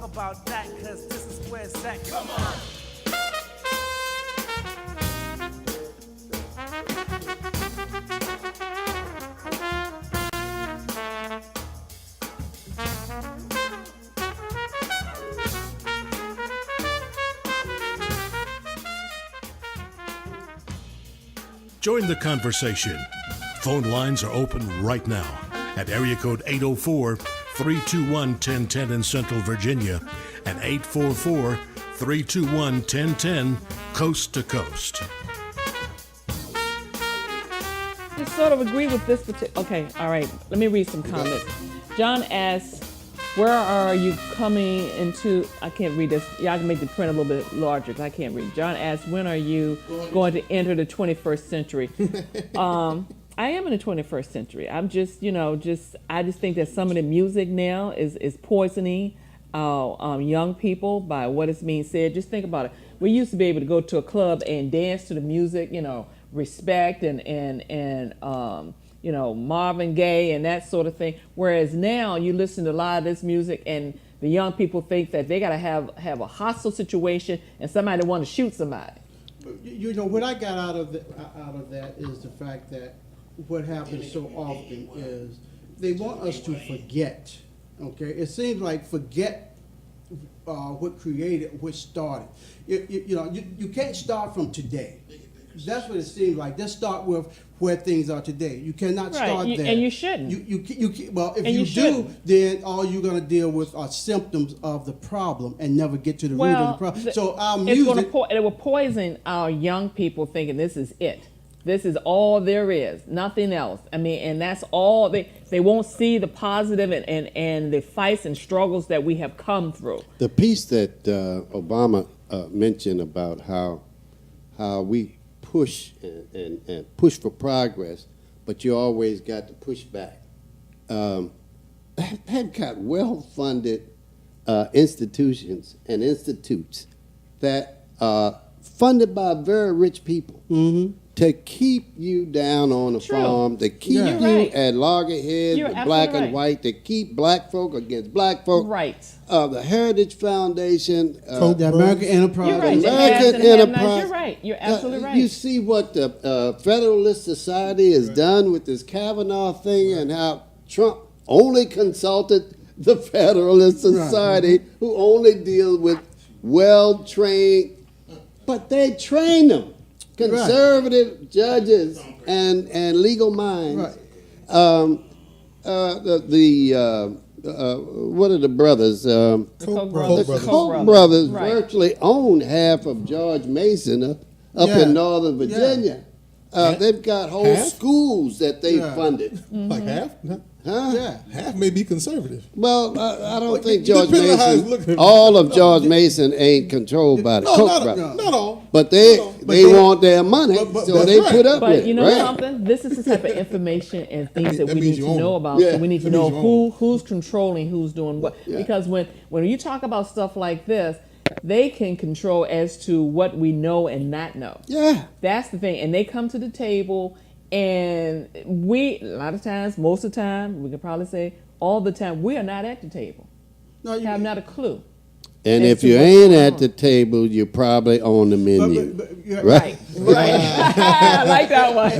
About that, cause this is where it's at. Come on! Join the conversation. Phone lines are open right now at area code 804-321-1010 in Central Virginia and 844-321-1010 coast to coast. I sort of agree with this. Okay, all right. Let me read some comments. John asks, where are you coming into? I can't read this. Yeah, I can make the print a little bit larger because I can't read. John asks, when are you going to enter the 21st century? I am in the 21st century. I'm just, I just think that some of the music now is poisoning young people by what is being said. Just think about it. We used to be able to go to a club and dance to the music, Respect and Marvin Gaye and that sort of thing. Whereas now you listen to a lot of this music and the young people think that they got to have a hostile situation and somebody want to shoot somebody. What I got out of that is the fact that what happens so often is they want us to forget. Okay, it seems like forget what created, what started. You can't start from today. That's what it seems like. Let's start with where things are today. You cannot start there. And you shouldn't. Well, if And you you do, shouldn't. then all you're going to deal with are symptoms of the problem and never get to the root of the problem. So our music, it will poison our young people thinking this is it. This is all there is, nothing else. I mean, and that's all they won't see the positive and the fights and struggles that we have come through. The piece that Obama mentioned about how we push and push for progress, but you always got to push back. That got well-funded institutions and institutes that are funded by very rich people to keep you down on the farm, to keep you at loggerheads You're with black absolutely and white, to keep black folk against black folk. Right. The Heritage Foundation, the American Enterprise. You're right. American Enterprise. You're right. You're absolutely right. You see what the Federalist Society has done with this Kavanaugh thing and how Trump only consulted the Federalist Society, who only deal with well-trained, but they train them. Conservative judges and legal minds. What are the brothers? The Koch brothers virtually own half of George Mason up in Northern Virginia. They've got whole schools that they funded. Like half? Huh? Yeah. Half may be conservative. Well, I don't think George Mason, all of George Mason ain't controlled by the Koch brothers. Not all. But they want their money, so they put up with it. But you know something? This is the type of information and things that we need to know about. Yeah. So we need to know who's controlling, who's doing what. Yeah. Because when you talk about stuff like this, they can control as to what we know and not know. Yeah. That's the thing. And they come to the table, and we, a lot of times, most of the time, we could probably say all the time, we are not at the table. No, you have not a clue. And if you ain't at the table, you're probably on the menu. Right. I like that one.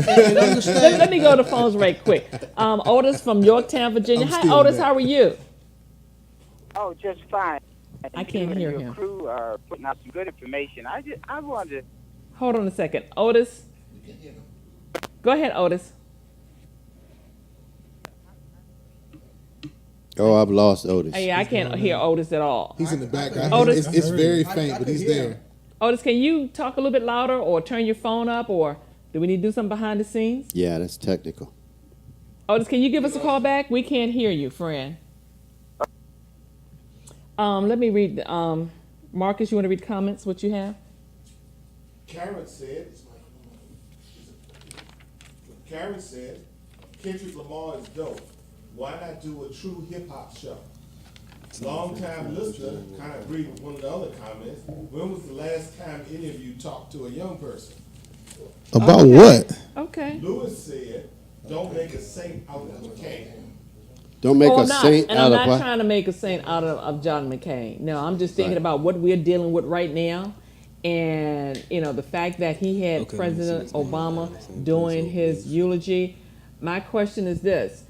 Let me go to phones right quick. Otis from Yorktown, Virginia. Hi, Otis. How are you? Oh, just fine. I can't hear your him. Crew are putting out some good information. I wanted. Hold on a second, Otis. Go ahead, Otis. Oh, I've lost Otis. Yeah, I can't hear Otis at all. He's in the back. Otis, it's very faint, but he's there. Otis, can you talk a little bit louder or turn your phone up, or do we need to do something behind the scenes? Yeah, that's technical. Otis, can you give us a call back? We can't hear you, friend. Let me read. Marcus, you want to read comments? What you have? Karen said, Kendrick Lamar is dope. Why not do a true hip hop show? Long-time listener kind of agreed with one of the other comments. When was the last time any of you talked to a young person? About what? Okay. Lewis said, don't make a saint out of McCain. Don't make a saint and out I'm of not what? trying to make a saint out of John McCain. No, I'm just thinking about what we're dealing with right now. And, you know, the fact that he had President Obama doing his eulogy. My question is this.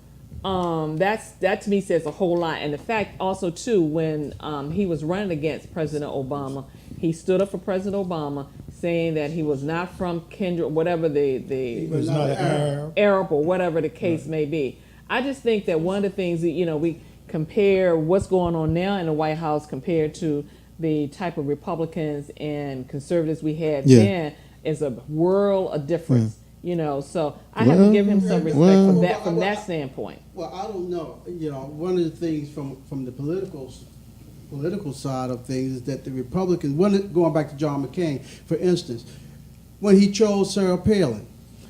That to me says a whole lot. And the fact also, too, when he was running against President Obama, he stood up for President Obama, saying that he was not from kindred, whatever He was not Arab or whatever the case may be. I just think that one of the things that, you know, we compare what's going on now in the White House compared to the type of Republicans and conservatives we had then is a world of difference. You know, so I have to give him some respect from that standpoint. Well, I don't know. You know, one of the things from the political side of things is that the Republicans, going back to John McCain, for instance, when he chose Sarah Palin.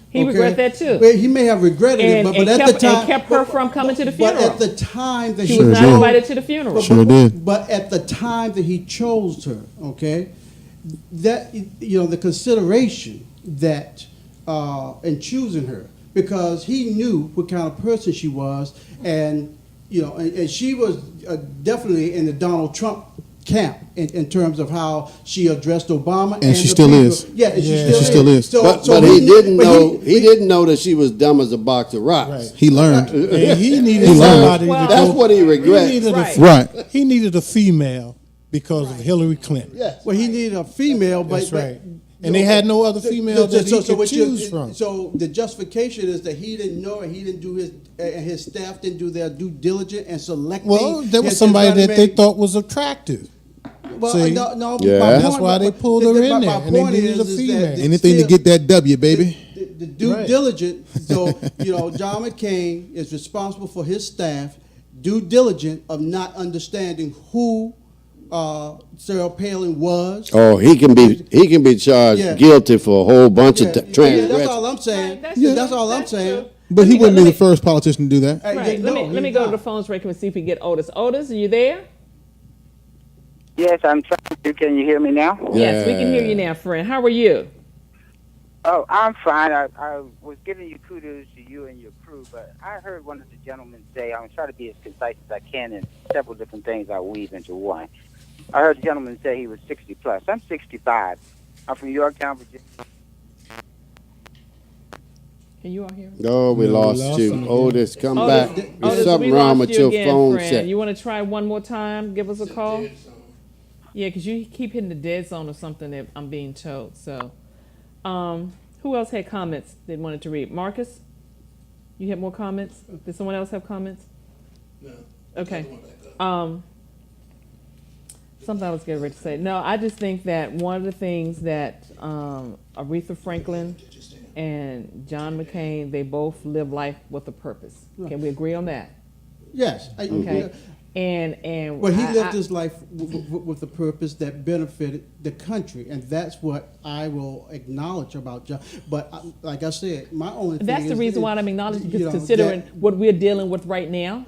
He regret that too. Well, he may have regretted it, but at the time, and kept her from coming to the funeral. But at the time that she was not invited to the funeral. But at the time that he chose her, okay, that, you know, the consideration that in choosing her, because he knew what kind of person she was, and you know, and she was definitely in the Donald Trump camp in terms of how she addressed Obama, and she still is. Yeah, and she she still is. But he didn't know. He didn't know that she was dumb as a box of rocks. Right. He learned. And he needed somebody. That's what he regrets. He needed a female because of Hillary Clinton. Yes. Well, he needed a female, That's right. And they had no other female that he could what choose from. So the justification is that he didn't know, and he didn't do his staff didn't do their due diligence and selecting. Well, there was somebody that they thought was attractive. Well, See? no, Yeah. That's why they pulled her in there, and they needed a female. Anything to get that W, baby. The due Right. diligence. So John McCain is responsible for his staff due diligence of not understanding who Sarah Palin was. Oh, he can be charged Yeah. guilty for a whole bunch of That's transgressions. all I'm saying. Right, That's all I'm saying. But he wouldn't be the first politician to do that. Right. No, Let me he's go to not. the phones right quick and see if we can get Otis. Otis, are you there? Yes, I'm trying to. Can you hear me now? Yes, we can hear you now, friend. How are you? Oh, I'm fine. I was giving you kudos to you and your crew, but I heard one of the gentlemen say, I'm going to try to be as concise as I can in several different things I weave into one. I heard the gentleman say he was 60 plus. I'm 65. I'm from Yorktown, Virginia. Can you all hear me? Oh, we lost you. him again. Otis, come Otis, back. Otis, There's something we wrong lost with you your again, phone friend. set. You want to try one more time? Give us a call. Yeah, because you keep hitting the dead zone or something that I'm being told. So, who else had comments they wanted to read? Marcus, you have more comments? Did someone else have comments? No. Okay. Something I was getting ready to say. No, I just think that one of the things that Aretha Franklin and John McCain, they both live life with a purpose. Can we agree on that? Yes. Okay. And Well, he lived his life with a purpose that benefited the country, and that's what I will acknowledge about John. But like I said, my only thing that's the is, reason why I'm acknowledging, you because know, considering what we're dealing with right now.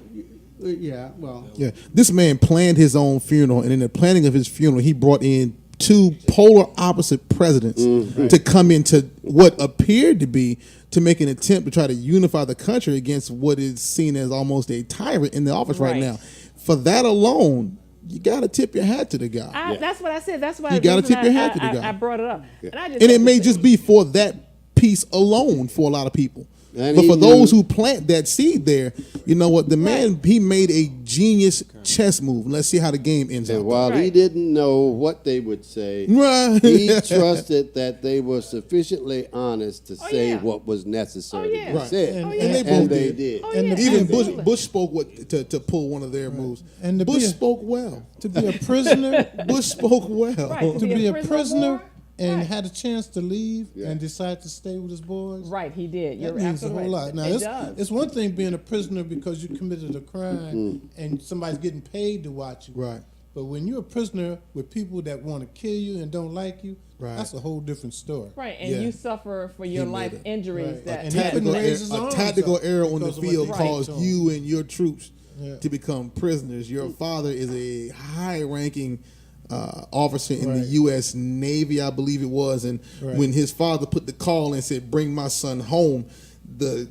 Yeah, well. Yeah, this man planned his own funeral, and in the planning of his funeral, he brought in two polar opposite presidents to come into what appeared to be to make an attempt to try to unify the country against what is seen as almost a tyrant in the office right now. For that alone, you got to tip your hat to the guy. That's what I said. That's why You got to tip your hat to the guy. I brought it up. And, And it may just be for that piece alone for a lot of people. And But he for knew- those who plant that seed there, you know what? The man, he made a genius chess move. Let's see how the game ends And up. while he didn't know what they would say, Right. he trusted that they were sufficiently honest to say yeah. what was necessary to be Right. said. And And they both they did. did. And Even absolutely. Bush spoke to pull one of their moves. And to Bush be a- spoke well. To be a prisoner, Bush spoke well. Right. to be a prisoner and Right. had a chance to leave and decide to stay with his boys. Right, he did. You're That means a absolutely whole right. lot. Now, It it's, does. it's one thing being a prisoner because you committed a crime and somebody's getting paid to watch you. Right. But when you're a prisoner with people that want to kill you and don't like you, Right. that's a whole different story. Right, and Yeah. you suffer for your He life made it. injuries Right. that. And he couldn't raise his A arms tactical up error on the because of what field they caused did to him. you and your troops Yeah. to become prisoners. Your father is a high-ranking officer in the Right. U.S. Navy, I believe it was. And Right. when his father put the call and said, "Bring my son home," the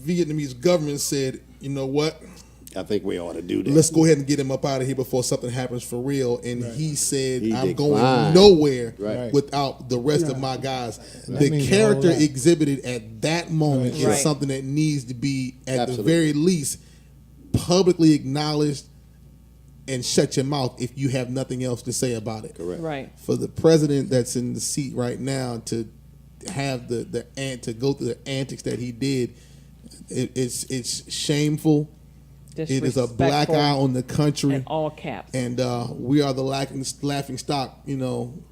Vietnamese government said, "You know what? I think we ought to do that. Let's go ahead and get him up out of here before something happens for real." And he said, He "I'm going declined. nowhere Right. without the rest of my guys." That The means a character whole lot. exhibited at that moment is Right. something that needs to be, at Absolutely. the very least, publicly acknowledged and shut your mouth if you have nothing else to say about it. Correct. Right. For the president that's in the seat right now to have to go through the antics that he did, it's shameful. It is a black Disrespectful eye on the country, in all caps. and we are the laughing stock,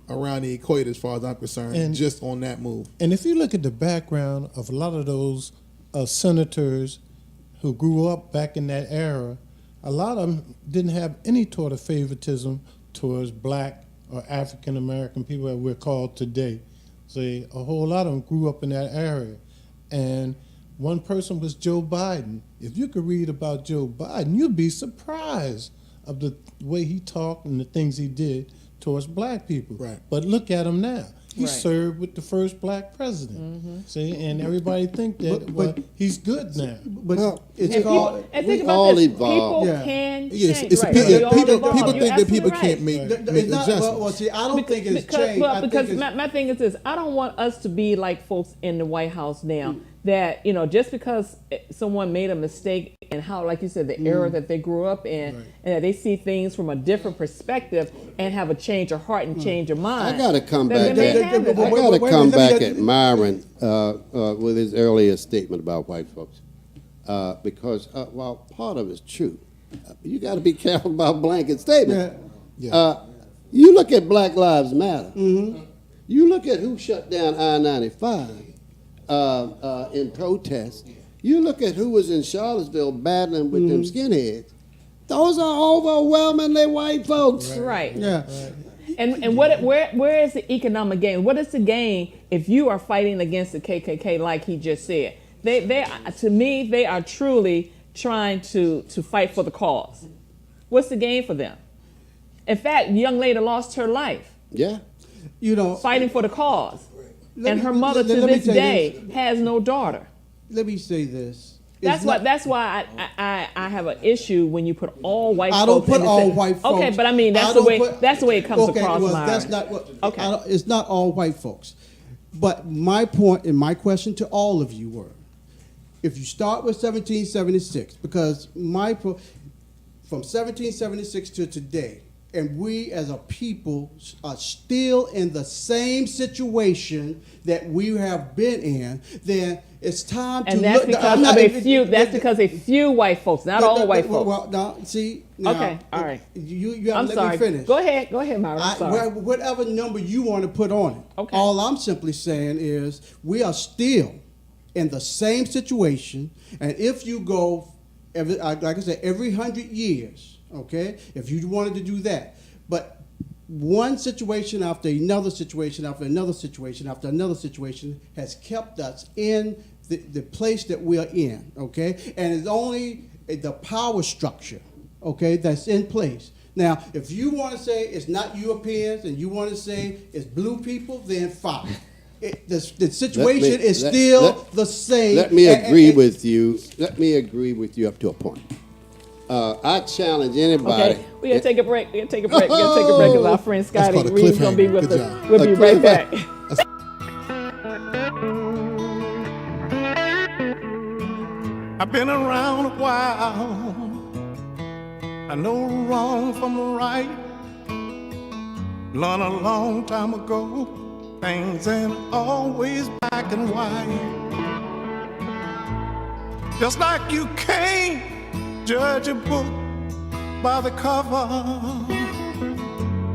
around the equator as far as I'm concerned. And- just on that move. And if you look at the background of a lot of those senators who grew up back in that era, a lot of them didn't have any sort of favoritism towards black or African American people that we're called today. See, a whole lot of them grew up in that area. And one person was Joe Biden. If you could read about Joe Biden, you'd be surprised of the way he talked and the things he did towards black people. Right. But look at him now. He Right. served with the first black president. See, and everybody think that But- he's good now. But Well, it's And called. people, and we think about all this. evolve. People Yeah. can Yes, change. it's Right. people. We all evolve. People You're think that people absolutely can't right. make It's not, adjustments. well, see, I don't think it's Because, changed. well, I think because it's- my thing is this: I don't want us to be like folks in the White House now that, you know, just because someone made a mistake and how, like you said, the era that they grew up in, and that they see things from a different perspective and have a change of heart and change of mind. I got to come back. Then I got to come back at Myron with his earlier statement about white folks, because while part of it's true, you got to be careful about blanket statements. You look at Black Lives Matter. You look at who shut down I-95 in protest. You look at who was in Charlottesville battling with them skinheads. Those are overwhelmingly white folks. Right. Yeah. And where is the economic gain? What is the gain if you are fighting against the KKK, like he just said? They to me, they are truly trying to fight for the cause. What's the gain for them? In fact, the young lady lost her life. Yeah. You know, fighting for the cause. And her mother to this day has no daughter. Let me say this. That's why I have an issue when you put all white folks. I don't put all white folks. Okay, but I mean that's the way it comes across. Well, Myron. that's not what. Okay, it's not all white folks. But my point and my question to all of you were, if you start with 1776, because from 1776 to today, and we as a people are still in the same situation that we have been in, then it's time to look. And that's because of a few. That's because a few white folks, not all white folks. Well, now see. Now, okay, all right. You have I'm to sorry. let me finish. Go ahead, Myron. I'm sorry. Whatever number you want to put on it. Okay. All I'm simply saying is we are still in the same situation, and if you go, like I said, every 100 years, okay, if you wanted to do that, but one situation after another situation after another situation after another situation has kept us in the place that we are in, okay, and it's only the power structure, okay, that's in place. Now, if you want to say it's not Europeans and you want to say it's blue people, then fine. The situation is still the same. Let me agree with you. Let me agree with you up to a point. I challenge anybody. Okay, we're going to take a break. We're going to take a break. We're going to take a break because our friend Scotty Reid is going to be with us. We'll be right back. I've been around a while. I know wrong from right. Learned a long time ago. Things ain't always black and white. Just like you can't judge a book by the cover.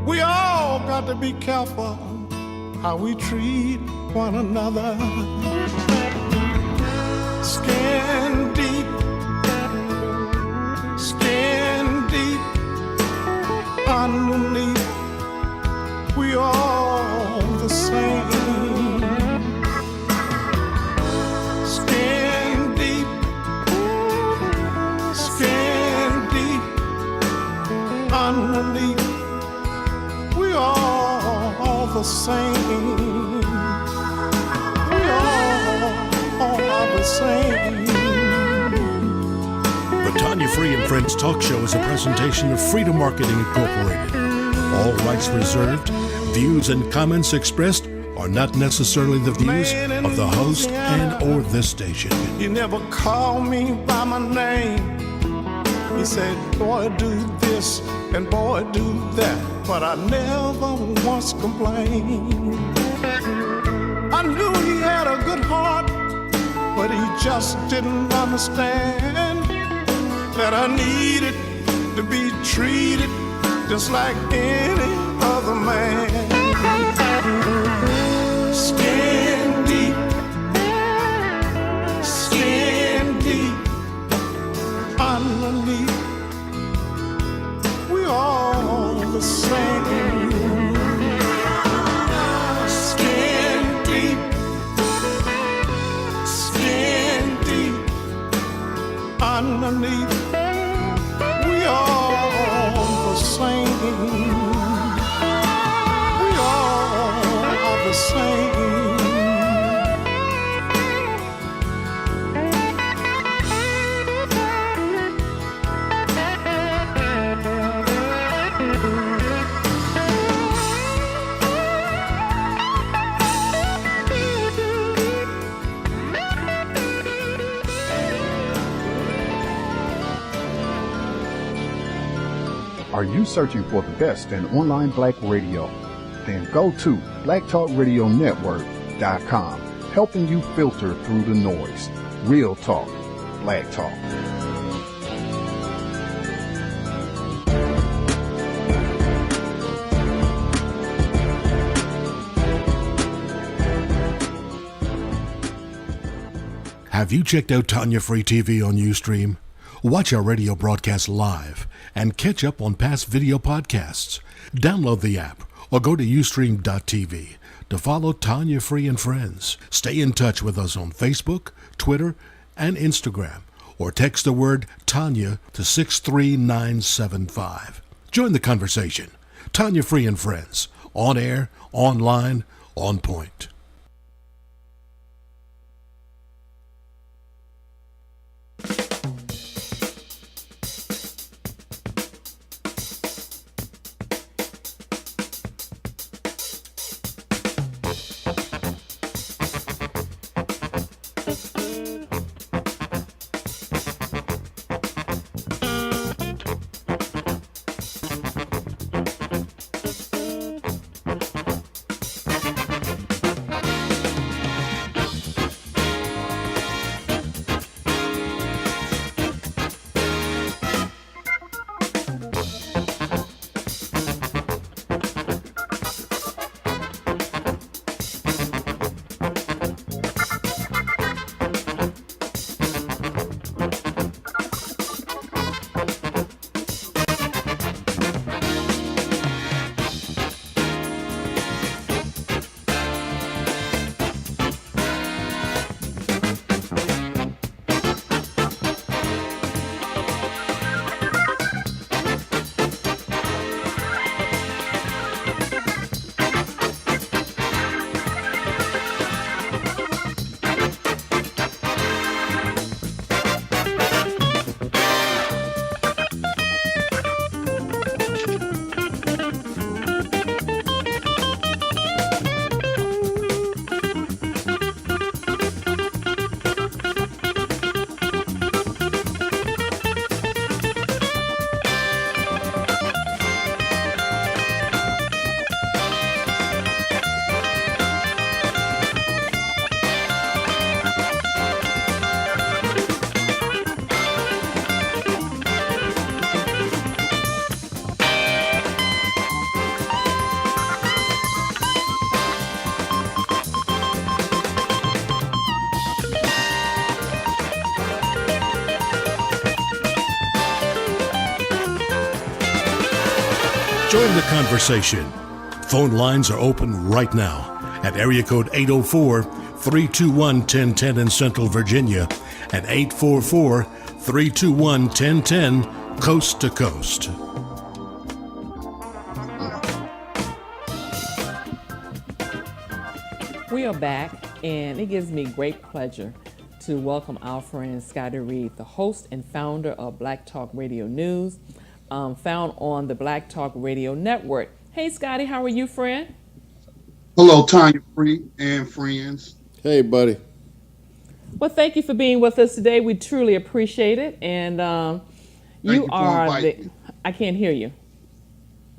We all got to be careful how we treat one another. Skin deep underneath. We all the same. Skin deep underneath. We all the same. We all are the same. The Tanya Free and Friends Talk Show is a presentation of Freedom Marketing Incorporated. All rights reserved. Views and comments expressed are not necessarily the views of the host and or this station. You never call me by my name. He said, boy, do this and boy, do that. But I never once complained. I knew he had a good heart, but he just didn't understand that I needed to be treated just like any other man. Skin deep underneath. We all the same. Skin deep underneath. We all the same. We all are the same. Are you searching for the best in online black radio? Then go to blacktalkradionetwork.com, helping you filter through the noise. Real talk, black talk. Have you checked out Tanya Free TV on Ustream? Watch our radio broadcast live and catch up on past video podcasts. Download the app or go to ustream.tv to follow Tanya Free and Friends. Stay in touch with us on Facebook, Twitter, and Instagram, or text the word Tanya to 63975. Join the conversation. Tanya Free and Friends, on air, online, on point. Join the conversation. Phone lines are open right now at area code 804-321-1010 in Central Virginia and 844-321-1010 coast to coast. We are back, and it gives me great pleasure to welcome our friend Scotty Reid, the host and founder of Black Talk Radio News, found on the Black Talk Radio Network. Hey, Scotty, how are you, friend? Hello, Tanya Free and friends. Hey, buddy. Well, thank you for being with us today. We truly appreciate it. And you are the... I can't hear you.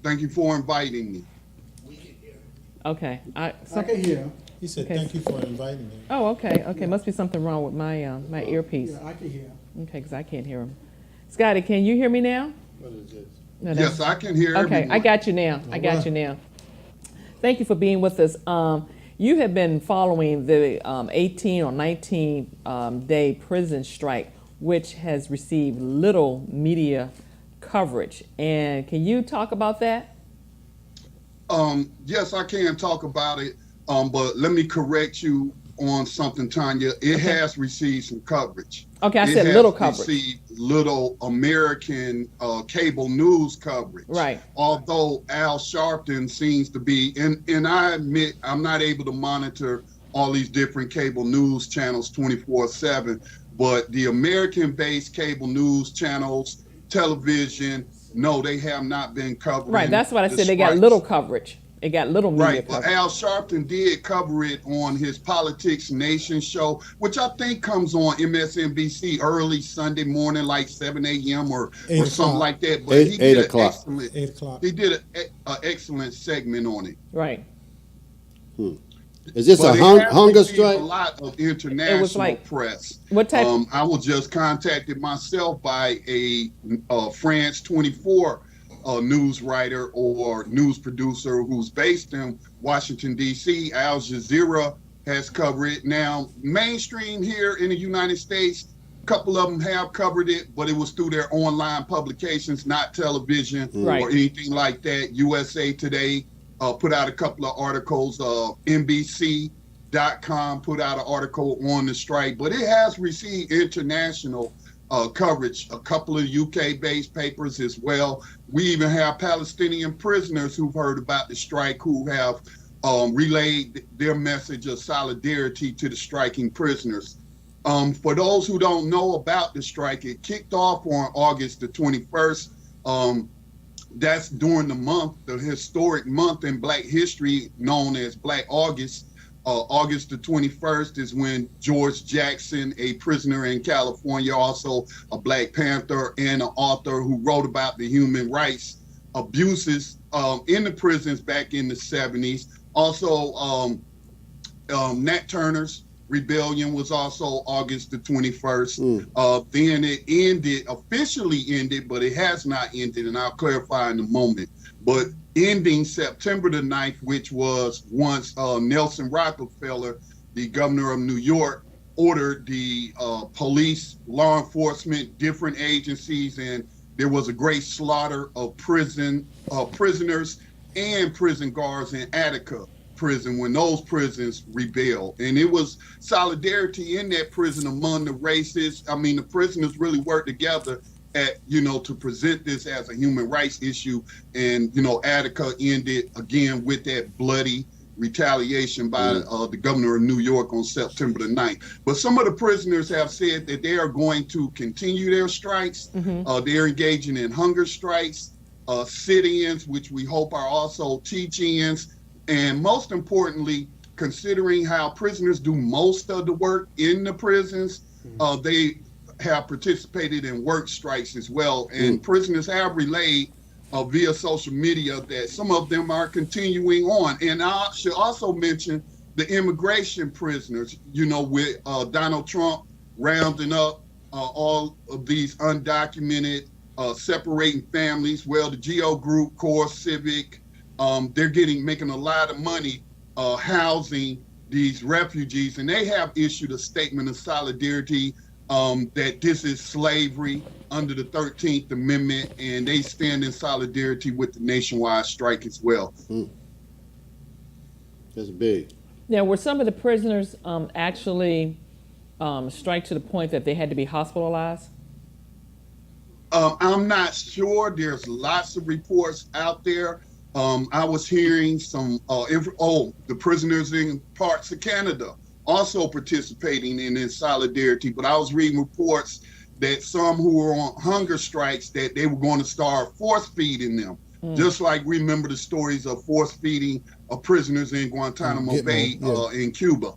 Thank you for inviting me. Okay. I can hear. He said, Okay. thank you for inviting me. Oh, okay. Okay. Must be something wrong with my my earpiece. Yeah, I can hear. Okay, because I can't hear him. Scotty, can you hear me now? What is this? No, Yes, I can hear Okay, everyone. I got you now. I got you now. Thank you for being with us. You have been following the 18 or 19 day prison strike, which has received little media coverage. And can you talk about that? Yes, I can talk about it, but let me correct you on something, Tanya. It has received some coverage. Okay, I It said has little coverage. received little American cable news coverage. Right. Although Al Sharpton seems to be, and I admit I'm not able to monitor all these different cable news channels 24/7, but the American-based cable news channels, television, no, they have not been covering. Right, that's what I the said. They got strikes. little coverage. It got little media Right, but coverage. Al Sharpton did cover it on his Politics Nation show, which I think comes on MSNBC early Sunday morning, like 7 a.m. or something like that. But he did 8 o'clock. 8 o'clock. He did an excellent segment on it. Right. Is this But a it has hunger received strike? A lot of international press. What type? I was just contacted myself by a France 24 news writer or news producer who's based in Washington, D.C. Al Jazeera has covered it. Now, mainstream here in the United States, a couple of them have covered it, but it was through their online publications, not television or anything like that. USA Today put out a couple of articles. NBC.com put out an article on the strike, but it has received international coverage, a couple of UK-based papers as well. We even have Palestinian prisoners who've heard about the strike who have relayed their message of solidarity to the striking prisoners. For those who don't know about the strike, it kicked off on August the 21st. That's during the month, the historic month in Black history known as Black August. August the 21st is when George Jackson, a prisoner in California, also a Black Panther and an author who wrote about the human rights abuses in the prisons back in the 70s. Also, Nat Turner's rebellion was also August the 21st. Then it officially ended, but it has not ended, and I'll clarify in a moment. But ending September the 9th, which was once Nelson Rockefeller, the governor of New York, ordered the police, law enforcement, different agencies, and there was a great slaughter of prisoners and prison guards in Attica prison when those prisons rebelled. And it was solidarity in that prison among the races. I mean, the prisoners really worked together to present this as a human rights issue. And, Attica ended again with that bloody retaliation by the governor of New York on September the 9th. But some of the prisoners have said that they are going to continue their strikes. They're engaging in hunger strikes, sit-ins, which we hope are also teach-ins. And most importantly, considering how prisoners do most of the work in the prisons, they have participated in work strikes as well. And prisoners have relayed via social media that some of them are continuing on. And I should also mention the immigration prisoners, with Donald Trump rounding up all of these undocumented, separating families. Well, the GO Group, Core Civic, they're making a lot of money housing these refugees, and they have issued a statement of solidarity that this is slavery under the 13th Amendment, and they stand in solidarity with the nationwide strike as well. That's big. Now, were some of the prisoners actually strike to the point that they had to be hospitalized? I'm not sure. There's lots of reports out there. I was hearing some, the prisoners in parts of Canada also participating in solidarity, but I was reading reports that some who were on hunger strikes, that they were going to start force feeding them. Just like remember the stories of force feeding of prisoners in Guantanamo Bay in Cuba.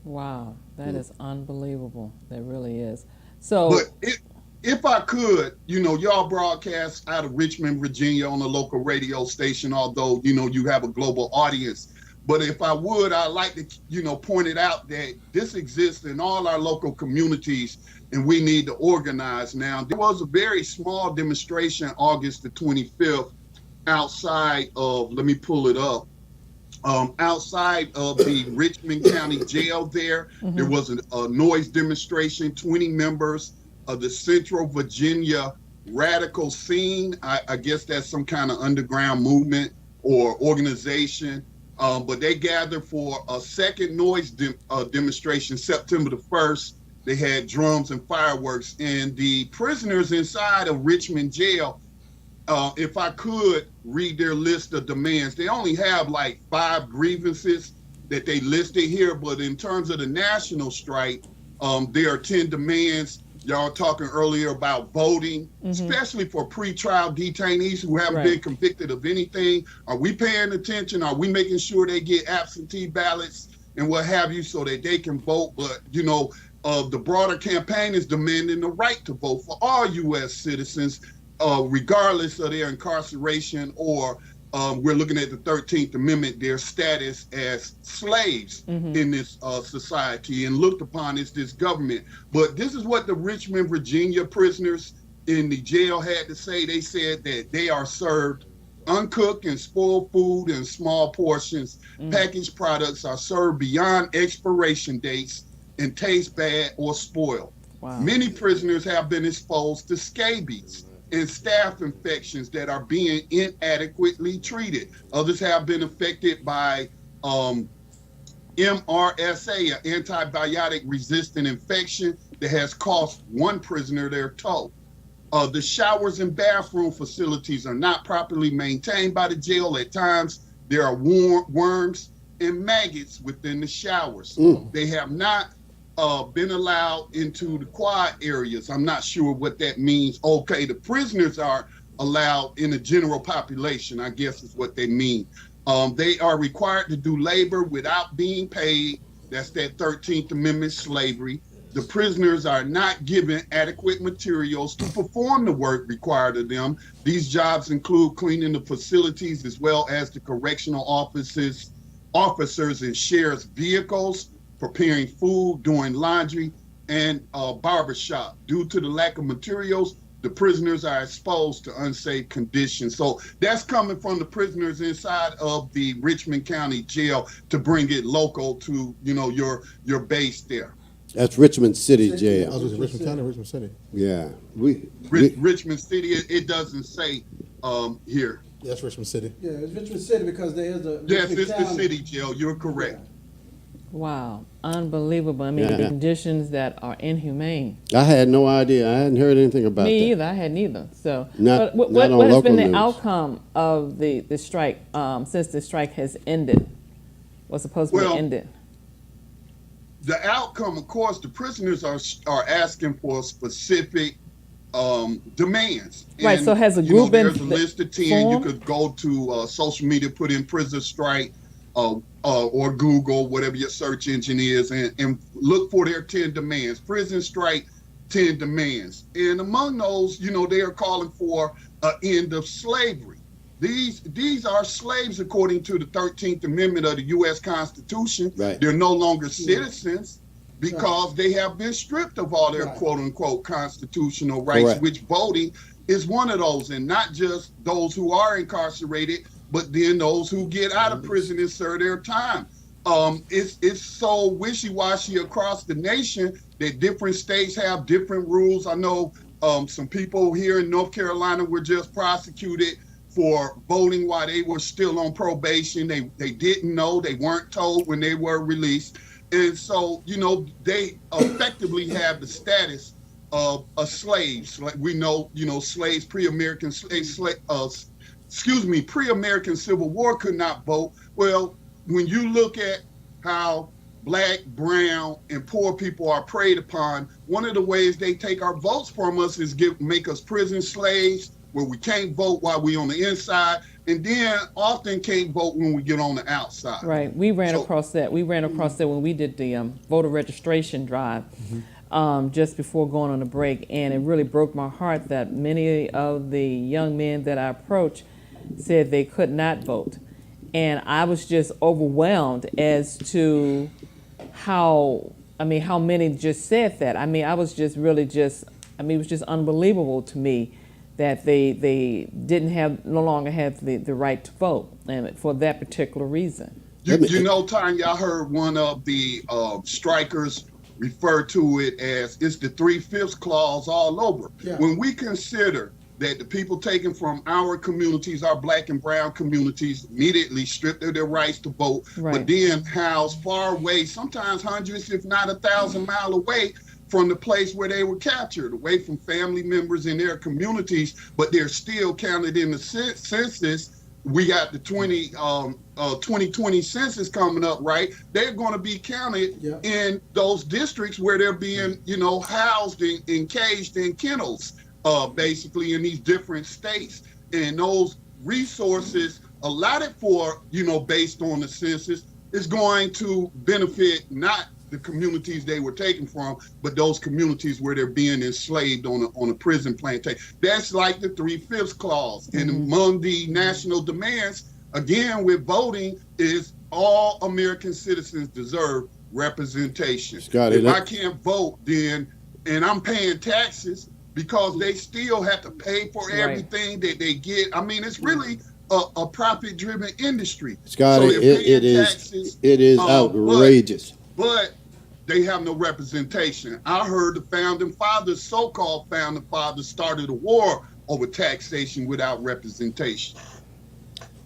Wow, that is unbelievable. That really is. So, but if I could, y'all broadcast out of Richmond, Virginia on a local radio station, although, you have a global audience. But if I would, I'd like to, point it out that this exists in all our local communities and we need to organize. Now, there was a very small demonstration August the 25th outside of, let me pull it up, outside of the Richmond County Jail there. There was a noise demonstration, 20 members of the Central Virginia Radical Scene. I guess that's some kind of underground movement or organization. But they gathered for a second noise demonstration, September the 1st. They had drums and fireworks. And the prisoners inside of Richmond Jail, if I could read their list of demands, they only have like 5 grievances that they listed here. But in terms of the national strike, there are 10 demands. Y'all talking earlier about voting, especially for pretrial detainees who haven't been convicted of anything. Are we paying attention? Are we making sure they get absentee ballots and what have you so that they can vote? But, you know, the broader campaign is demanding the right to vote for all U.S. citizens, regardless of their incarceration or we're looking at the 13th Amendment, their status as slaves in this society and looked upon as this government. But this is what the Richmond, Virginia prisoners in the jail had to say. They said that they are served uncooked and spoiled food in small portions. Packaged products are served beyond expiration dates and taste bad or spoiled. Wow. Many prisoners have been exposed to scabies and staph infections that are being inadequately treated. Others have been affected by MRSA, an antibiotic-resistant infection that has cost one prisoner their toe. The showers and bathroom facilities are not properly maintained by the jail. At times, there are worms and maggots within the showers. They have not been allowed into the quad areas. I'm not sure what that means. Okay, the prisoners are allowed in the general population, I guess is what they mean. They are required to do labor without being paid. That's that 13th Amendment slavery. The prisoners are not given adequate materials to perform the work required of them. These jobs include cleaning the facilities as well as the correctional officers and sheriff's vehicles, preparing food, doing laundry, and barbershop. Due to the lack of materials, the prisoners are exposed to unsafe conditions. So that's coming from the prisoners inside of the Richmond County Jail to bring it local to, you know, your base there. That's Richmond City Jail. I was Richmond County, Richmond City. Yeah. Richmond City, it doesn't say here. Yeah, that's Richmond City. Yeah, it's Richmond City because there is a. Yes, it's the city jail. You're correct. Wow, unbelievable. I mean, Yeah. conditions that are inhumane. I had no idea. I hadn't heard anything about that. Me either. I had neither. So, Not- but not on what has local been the news. outcome of the strike since the strike has ended? Was supposed to be ended. The outcome, of course, the prisoners are asking for specific demands. Right, so has a you know, group been there's a list of 10. You formed? could go to social media, put in prison strike, or Google, whatever your search engine is, and look for their 10 demands. Prison strike, 10 demands. And among those, you know, they are calling for an end of slavery. These are slaves according to the 13th Amendment of the U.S. Constitution. Right. They're no longer citizens because they have been stripped of all their quote-unquote constitutional rights, Correct. which voting is one of those, and not just those who are incarcerated, but then those who get out of prison and serve their time. It's so wishy-washy across the nation that different states have different rules. I know some people here in North Carolina were just prosecuted for voting while they were still on probation. They didn't know, they weren't told when they were released. And so, you know, they effectively have the status of slaves. Like we know, you know, slaves, pre-American pre-American Civil War could not vote. Well, when you look at how Black, brown, and poor people are preyed upon, one of the ways they take our votes from us is make us prison slaves, where we can't vote while we on the inside, and then often can't vote when we get on the outside. Right. We ran across that. We ran across that when we did the voter registration drive just before going on a break, and it really broke my heart that many of the young men that I approached said they could not vote. And I was just overwhelmed as to how many just said that. I mean, I was just really it was just unbelievable to me that they no longer have the right to vote, and for that particular reason. You know, Tanya, I heard one of the strikers refer to it as it's the 3/5 clause all over. Yeah. When we consider that the people taken from our communities, our Black and brown communities, immediately stripped of their rights to vote, but then housed far away, sometimes hundreds, if not 1,000 miles away from the place where they were captured, away from family members in their communities, but they're still counted in the census. we got the 2020 census coming up, right? They're going to be counted in those districts where they're being, housed and caged in kennels, basically in these different states. And those resources allotted for, based on the census is going to benefit not the communities they were taken from, but those communities where they're being enslaved on a prison plantation. That's like the 3/5 clause. And among the national demands, again, with voting, is all American citizens deserve representation. Scotty, if I can't vote, then, and I'm paying taxes because they still have to pay for everything that they get. I mean, it's really a profit-driven industry. Scotty, so it is outrageous. But they have no representation. I heard the founding fathers, so-called founding fathers, started a war over taxation without representation.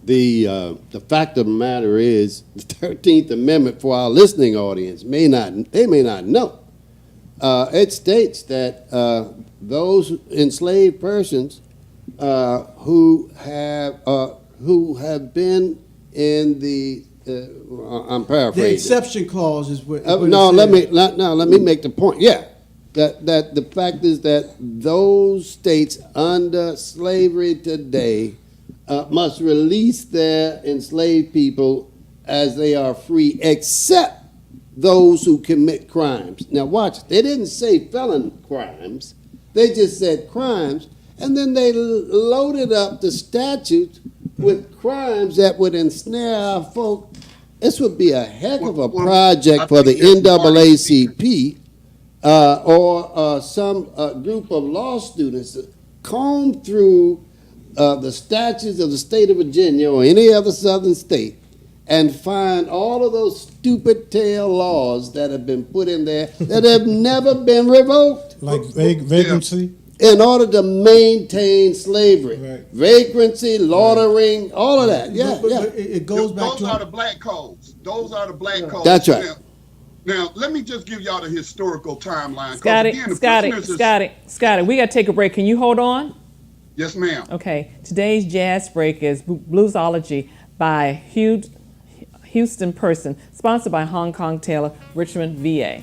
The fact of the matter is, the 13th Amendment, for our listening audience, may not know. It states that those enslaved persons who have been in the I'm paraphrasing. The exception clause is what. Let me make the point. Yeah, that the fact is that those states under slavery today must release their enslaved people as they are free, except those who commit crimes. Now watch, they didn't say felon crimes, they just said crimes, and then they loaded up the statute with crimes that would ensnare our folk. This would be a heck of a project for the NAACP or some group of law students to comb through the statutes of the state of Virginia or any other southern state and find all of those stupid tail laws that have been put in there that have never been revoked. Like vagrancy? In order to maintain slavery. Right. Vagrancy, loitering, all of that. But it goes back to... Those are the black codes. Those are the black codes. That's right. Now, let me just give y'all the historical timeline. Scotty, we got to take a break. Can you hold on? Yes, ma'am. Okay. Today's jazz break is Bluesology by Houston Person, sponsored by Hong Kong Taylor, Richmond, VA.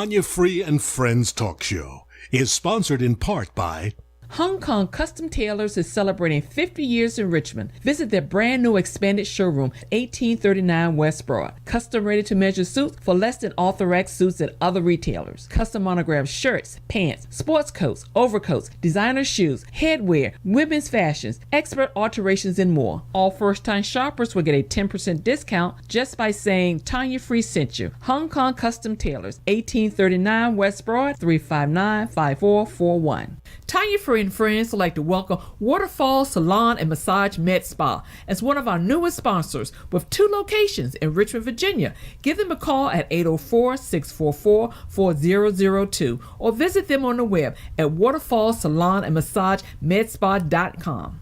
Tanya Free and Friends Talk Show is sponsored in part by Hong Kong Custom Tailors is celebrating 50 years in Richmond. Visit their brand new expanded showroom, 1839 West Broad. Custom ready-to-measure suits for less than authorized suits at other retailers. Custom monogrammed shirts, pants, sports coats, overcoats, designer shoes, headwear, women's fashions, expert alterations, and more. All first-time shoppers will get a 10% discount just by saying Tanya Free sent you. Hong Kong Custom Tailors, 1839 West Broad, 359-5441. Tanya Free and Friends would like to welcome Waterfall Salon and Massage Med Spa as one of our newest sponsors with 2 locations in Richmond, Virginia. Give them a call at 804-644-4002 or visit them on the web at waterfallsalonandmassagemedspa.com.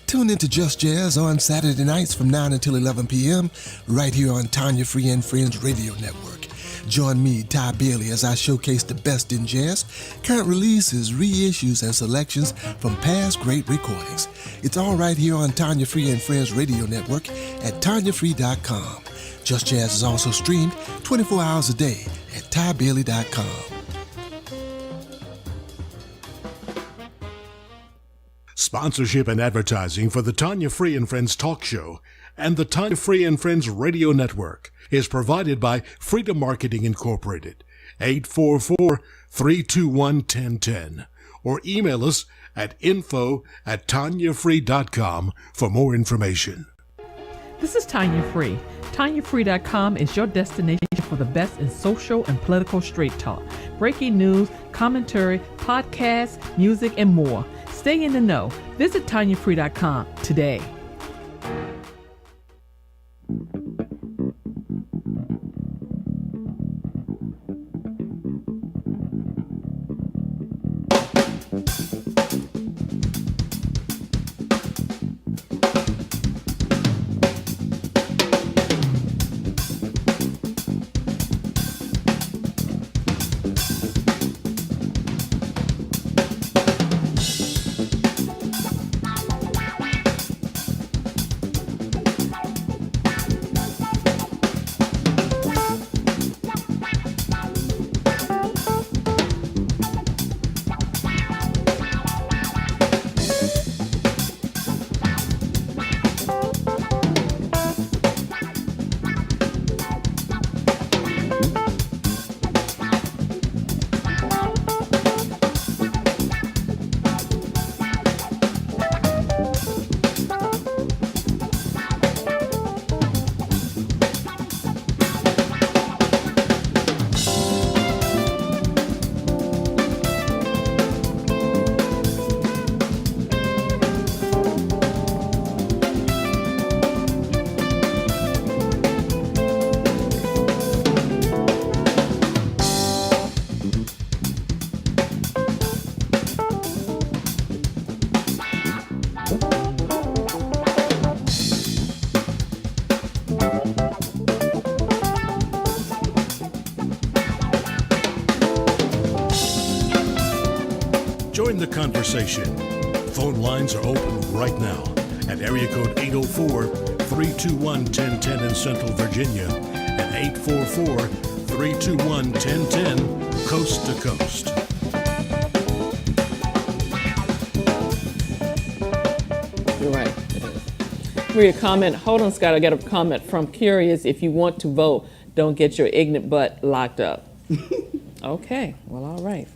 Tune into Just Jazz on Saturday nights from 9 until 11 p.m. right here on Tanya Free and Friends Radio Network. Join me, Ty Bailey, as I showcase the best in jazz, current releases, reissues, and selections from past great recordings. It's all right here on Tanya Free and Friends Radio Network at TanyaFree.com. Just Jazz is also streamed 24 hours a day at TyBailey.com. Sponsorship and advertising for the Tanya Free and Friends Talk Show and the Tanya Free and Friends Radio Network is provided by Freedom Marketing Incorporated, 844-321-1010, or email us at info@tanyafree.com for more information. This is Tanya Free. TanyaFree.com is your destination for the best in social and political straight talk, breaking news, commentary, podcasts, music, and more. Stay in the know. Visit TanyaFree.com today. Join the conversation. Phone lines are open right now at area code 804-321-1010 in Central Virginia and 844-321-1010 coast to coast. You're right. Read a comment. Hold on, Scott. I got a comment from Curious. If you want to vote, don't get your ignorant butt locked up. Okay. Well, all right.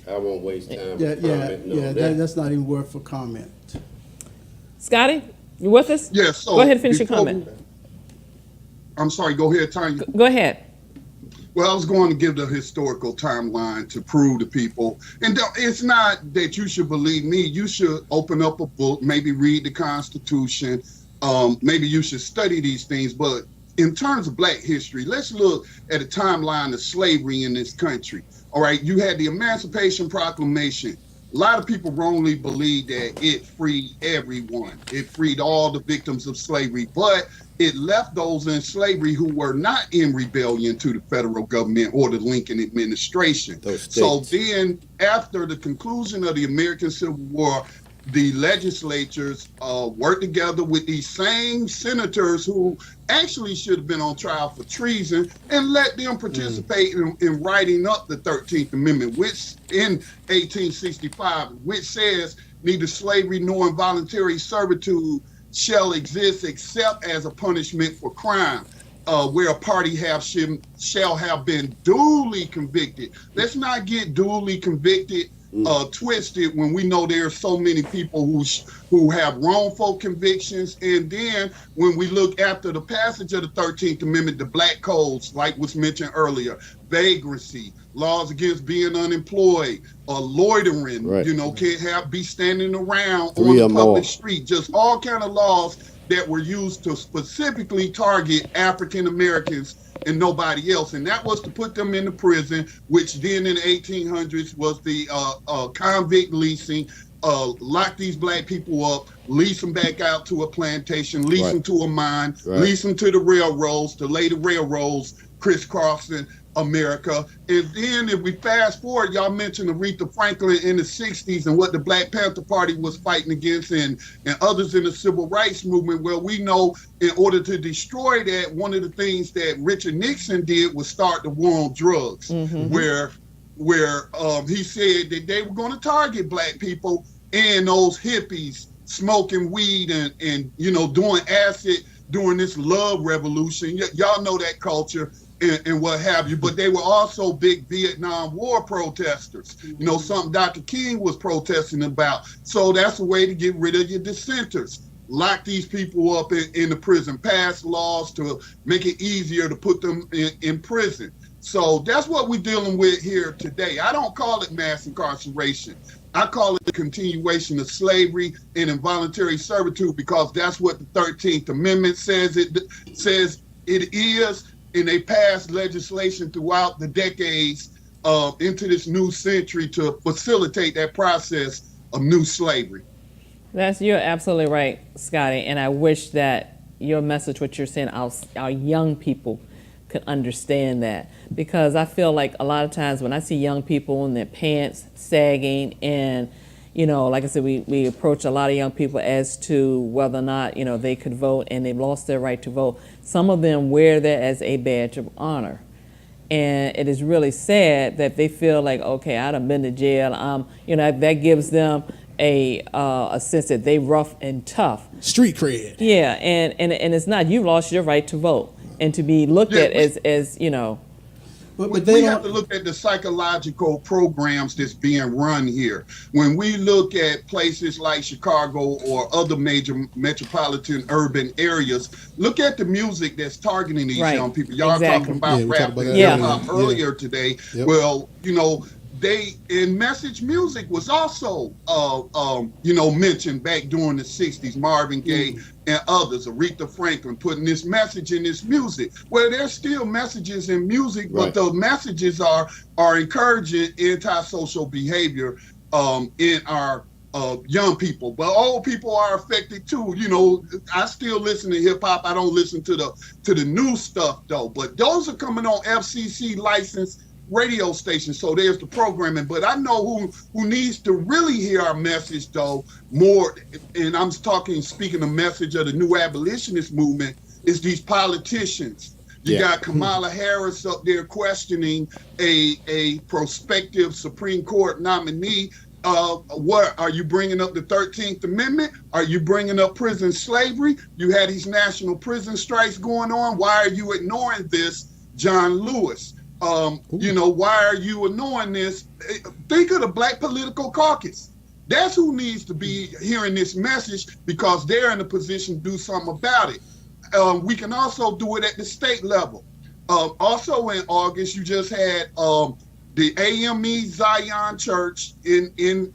I won't waste time. That's not even worth for comment. Scotty, you with us? Yes. So go ahead and finish your comment. I'm sorry. Go ahead, Tanya. Go ahead. Well, I was going to give the historical timeline to prove to people. And it's not that you should believe me. You should open up a book, maybe read the Constitution. Maybe you should study these things. But in terms of Black history, let's look at a timeline of slavery in this country. All right, you had the Emancipation Proclamation. A lot of people wrongly believe that it freed everyone. It freed all the victims of slavery, but it left those in slavery who were not in rebellion to the federal government or the Lincoln administration. So then, after the conclusion of the American Civil War, the legislatures work together with these same senators who actually should have been on trial for treason and let them participate in writing up the 13th Amendment, which in 1865, which says neither slavery nor involuntary servitude shall exist except as a punishment for crime. Where a party shall have been duly convicted. Let's not get duly convicted twisted when we know there are so many people who have wrongful convictions. And then when we look after the passage of the 13th Amendment, the black codes, like was mentioned earlier, vagrancy, laws against being unemployed, loitering, can't be standing around on the public street, just all kind of laws that were used to specifically target African Americans and nobody else. And that was to put them in the prison, which then in the 1800s was the convict leasing, lock these black people up, lease them back out to a plantation, lease them to a mine, lease them to the railroads, to lay the railroads crisscrossing America. And then if we fast forward, y'all mentioned Aretha Franklin in the 60s and what the Black Panther Party was fighting against and others in the civil rights movement. Well, we know in order to destroy that, one of the things that Richard Nixon did was start the war on drugs, where he said that they were going to target black people and those hippies smoking weed and doing acid during this love revolution. Y'all know that culture. And what have you, but they were also big Vietnam War protesters, something Dr. King was protesting about. So that's a way to get rid of your dissenters. Lock these people up in the prison, pass laws to make it easier to put them in prison. So that's what we're dealing with here today. I don't call it mass incarceration. I call it the continuation of slavery and involuntary servitude because that's what the 13th Amendment says it is. And they passed legislation throughout the decades into this new century to facilitate that process of new slavery. You're absolutely right, Scotty. And I wish that your message, what you're saying, our young people could understand that. Because I feel like a lot of times when I see young people in their pants sagging and, like I said, we approach a lot of young people as to whether or not, they could vote and they've lost their right to vote. Some of them wear that as a badge of honor. And it is really sad that they feel like, okay, I'd have been to jail. That gives them a sense that they rough and tough. Street cred. Yeah, and it's not. You've lost your right to vote and to be looked at as. But we have to look at the psychological programs that's being run here. When we look at places like Chicago or other major metropolitan urban areas, look at the music that's targeting these young people. Y'all talking about rap and hip hop earlier today. Yep. Well, they in message music was also mentioned back during the 60s, Marvin Gaye and others, Aretha Franklin, putting this message in this music. Well, there's still messages in music, but the messages are encouraging antisocial behavior in our young people. But old people are affected too. I still listen to hip hop. I don't listen to the new stuff though. But those are coming on FCC licensed radio station, so there's the programming. But I know who needs to really hear our message though more, and I'm speaking the message of the new abolitionist movement, is these politicians. You got Kamala Harris up there questioning a prospective Supreme Court nominee. What are you bringing up? The 13th Amendment? Are you bringing up prison slavery? You had these national prison strikes going on. Why are you ignoring this, John Lewis? Why are you ignoring this? Think of the Black Political Caucus. That's who needs to be hearing this message because they're in a position to do something about it. We can also do it at the state level. Also in August, you just had the AME Zion Church in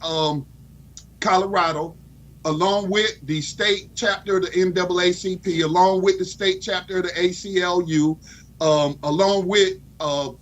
Colorado, along with the state chapter of the NAACP, along with the state chapter of the ACLU, along with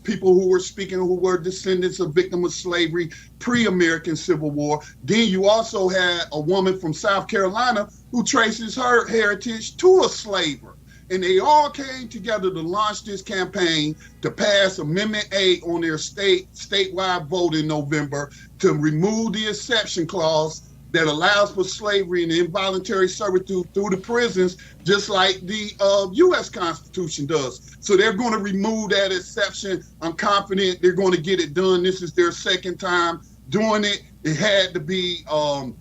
people who were speaking, who were descendants of victims of slavery, pre-American Civil War. Then you also had a woman from South Carolina who traces her heritage to a slaver. And they all came together to launch this campaign to pass Amendment 8 on their statewide vote in November to remove the exception clause that allows for slavery and involuntary servitude through the prisons, just like the U.S. Constitution does. So they're going to remove that exception. I'm confident they're going to get it done. This is their second time doing it. It had to be voted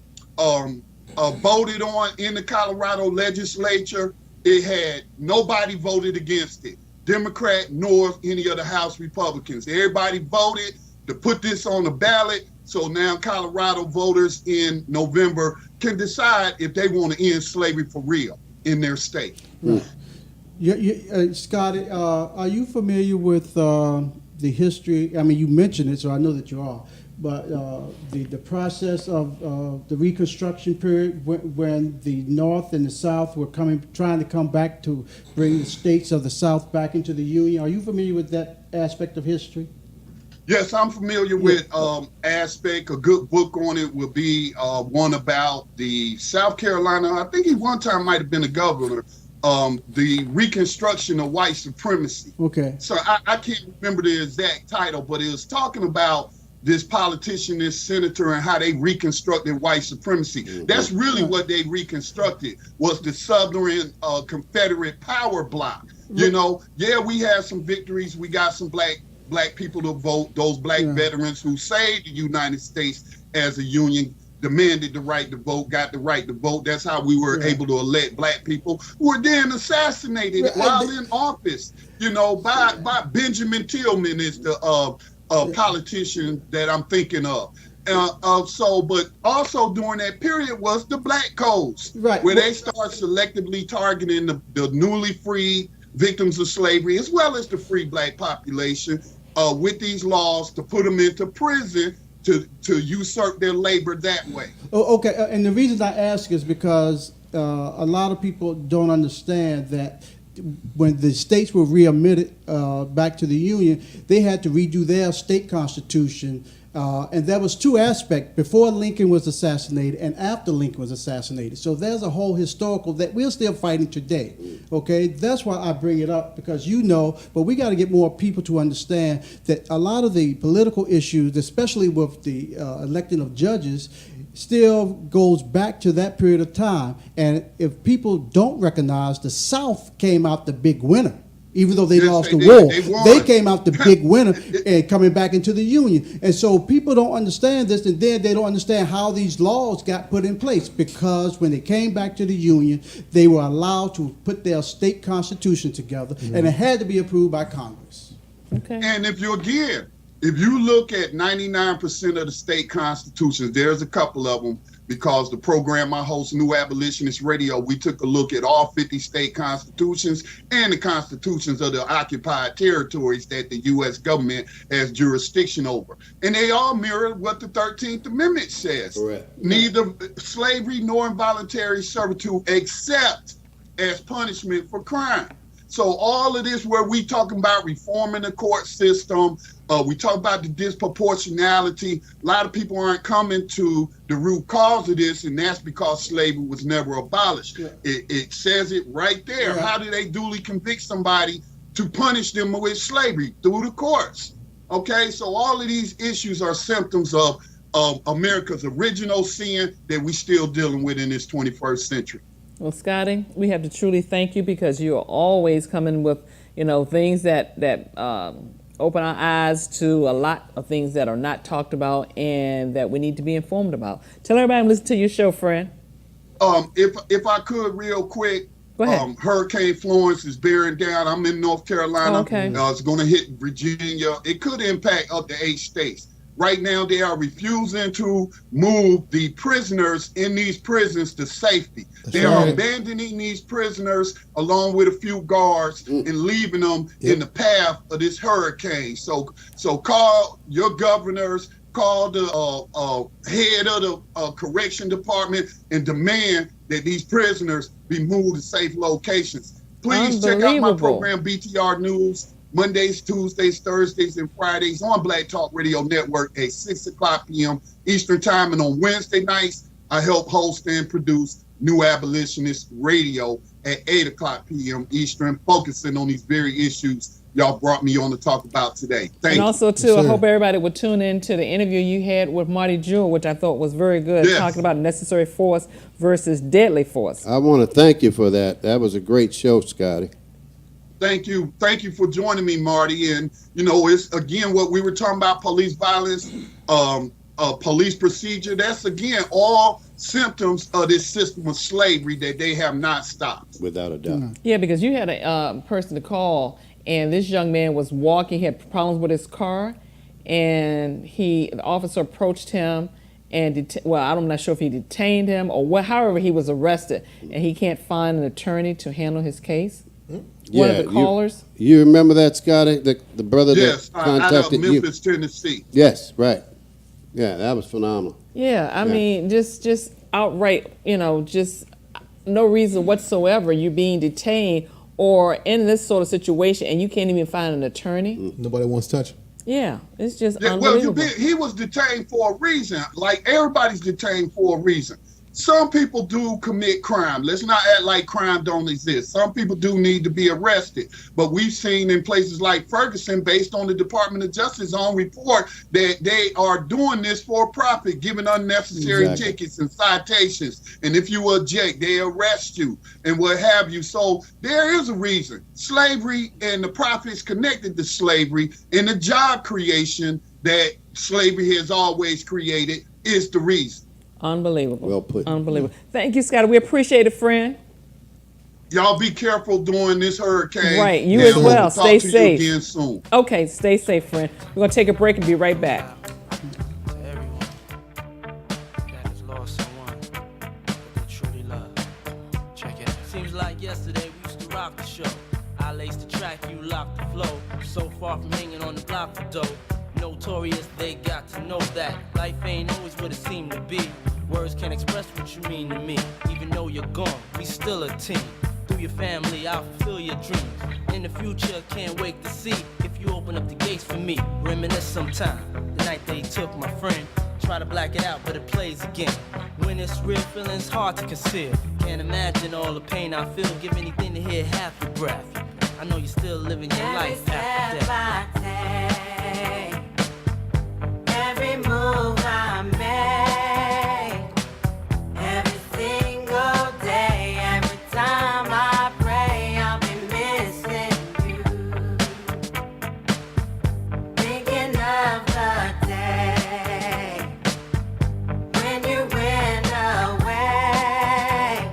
on in the Colorado legislature. It had nobody voted against it. Democrat nor any of the House Republicans. Everybody voted to put this on the ballot. So now Colorado voters in November can decide if they want to end slavery for real in their state. Right. Scotty, are you familiar with the history? I mean, you mentioned it, so I know that you are. But the process of the Reconstruction period, when the North and the South were trying to come back to bring the states of the South back into the Union. Are you familiar with that aspect of history? Yes, I'm familiar with aspect. A good book on it will be one about the South Carolina. I think he one time might have been a governor. The Reconstruction of White Supremacy. Okay. So I can't remember the exact title, but it was talking about this politician, this senator, and how they reconstructed white supremacy. That's really what they reconstructed, was the Southern Confederate power bloc. You know, yeah, we had some victories. We got some black people to vote, those black veterans who saved the United States as a union, demanded the right to vote, got the right to vote. That's how we were able to elect black people who were then assassinated while in office, you know, by Benjamin Tillman is the politician that I'm thinking of. But also during that period was the Black Codes, where they start selectively targeting the newly freed victims of slavery, as well as the free black population, with these laws to put them into prison to usurp their labor that way. Oh, okay, and the reason I ask is because a lot of people don't understand that when the states were readmitted back to the Union, they had to redo their state constitution. And there was two aspects, before Lincoln was assassinated and after Lincoln was assassinated. So there's a whole historical that we're still fighting today, okay? That's why I bring it up, because you know, but we got to get more people to understand that a lot of the political issues, especially with the electing of judges, still goes back to that period of time. And if people don't recognize, the South came out the big winner. Even though they lost the war, they came out the big winner and coming back into the Union. And so people don't understand this, and then they don't understand how these laws got put in place, because when they came back to the Union, they were allowed to put their state constitution together, and it had to be approved by Congress. Okay. And if you look at 99% of the state constitutions, there's a couple of them, because the program I host, New Abolitionist Radio, we took a look at all 50 state constitutions and the constitutions of the occupied territories that the U.S. government has jurisdiction over. And they all mirror what the 13th Amendment says. Correct. Neither slavery nor involuntary servitude except as punishment for crime. So all of this where we talking about reforming the court system, we talk about the disproportionality. A lot of people aren't coming to the root cause of this, and that's because slavery was never abolished. Yeah. It says it right there. Yeah. How do they duly convict somebody to punish them with slavery? Through the courts. Okay, so all of these issues are symptoms of America's original sin that we still dealing with in this 21st century. Well, Scotty, we have to truly thank you, because you are always coming with, things that open our eyes to a lot of things that are not talked about and that we need to be informed about. Tell everybody to listen to your show, friend. If I could real quick, go ahead. Hurricane Florence is bearing down. I'm in North Carolina. Okay. It's going to hit Virginia. It could impact up to 8 states. Right now, they are refusing to move the prisoners in these prisons to safety. They are abandoning these prisoners along with a few guards and leaving them in the path of this hurricane. So call your governors, call the head of the correction department, and demand that these prisoners be moved to safe locations. Please check out my program, BTR News, Mondays, Tuesdays, Thursdays, and Fridays on Black Talk Radio Network at 6 o'clock p.m. Eastern Time. And on Wednesday nights, I help host and produce New Abolitionist Radio at 8 o'clock p.m. Eastern, focusing on these very issues y'all brought me on to talk about today. Thank And you. also, too, I hope everybody would tune in to the interview you had with Marty Jewell, which I thought was very good, Yes. talking about necessary force versus deadly force. I want to thank you for that. That was a great show, Scotty. Thank you for joining me, Marty. And it's again what we were talking about: police violence, police procedure. That's again all symptoms of this system of slavery that they have not stopped. Without a doubt. Yeah, because you had a person to call, and this young man was walking, he had problems with his car, and the officer approached him and I'm not sure if he detained him or however he was arrested, and he can't find an attorney to handle his case. One of the callers. You remember that, Scotty? The brother Yes, that contacted out of Memphis, Tennessee. Yes, right. Yeah, that was phenomenal. Yeah, I mean, just outright, just no reason whatsoever you being detained or in this sort of situation, and you can't even find an attorney. Nobody wants to touch him. Yeah, it's just Well, unbelievable. he was detained for a reason. Like everybody's detained for a reason. Some people do commit crime. Let's not act like crime don't exist. Some people do need to be arrested. But we've seen in places like Ferguson, based on the Department of Justice's own report, that they are doing this for profit, giving unnecessary tickets and citations. And if you object, they arrest you and what have you. So there is a reason. Slavery and the profits connected to slavery and the job creation that slavery has always created is the reason. Unbelievable. Well put. Unbelievable. Thank you, Scotty. We appreciate it, friend. Y'all be careful during this hurricane. Right. You as well. Stay talk to safe. You again soon. Okay. Stay safe, friend. We're going to take a break and be right back. Seems like yesterday we used to rock the show. I laced the track, you locked the flow. So far from hanging on the block for dough. Notorious, they got to know that life ain't always what it seemed to be. Words can't express what you mean to me. Even though you're gone, we still a team. Through your family, I'll fulfill your dreams. In the future, can't wait to see if you open up the gates for me. Reminisce sometime, the night they took my friend. Try to black it out, but it plays again. When it's real, feeling's hard to conceal. Can't imagine all the pain I feel. Give anything to hear half your breath. I know you're still living your life after death. Every move I make, every single day, every time I pray, I'll be missing you. Thinking of the day when you went away.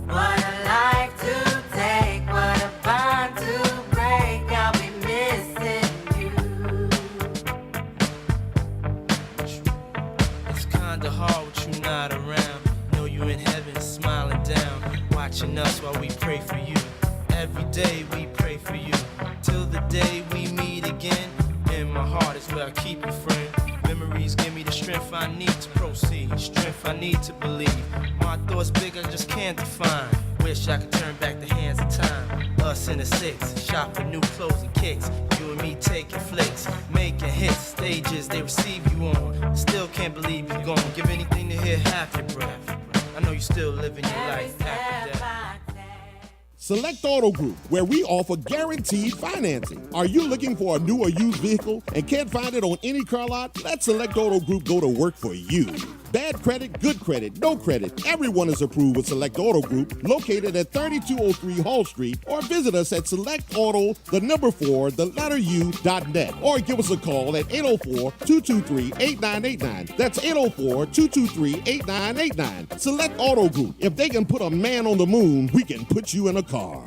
What a life to take, what a bond to break, I'll be missing you. It's kinda hard with you not around. Know you in heaven smiling down, watching us while we pray for you. Every day we pray for you, till the day we meet again. In my heart is where I keep you, friend. Memories give me the strength I need to proceed, strength I need to believe. My thoughts big, I just can't define. Wish I could turn back the hands of time. Us in the six, shop for new clothes and kicks. You and me taking flicks, making hits, stages they receive you on. Still can't believe you're gone. Give anything to hear half your breath. I know you still living your life after death. Select Auto Group, where we offer guaranteed financing. Are you looking for a new or used vehicle and can't find it on any car lot? Let Select Auto Group go to work for you. Bad credit, good credit, no credit. Everyone is approved with Select Auto Group, located at 3203 Hall Street, or visit us at selectauto4u.net, or give us a call at 804-223-8989. That's 804-223-8989. Select Auto Group. If they can put a man on the moon, we can put you in a car.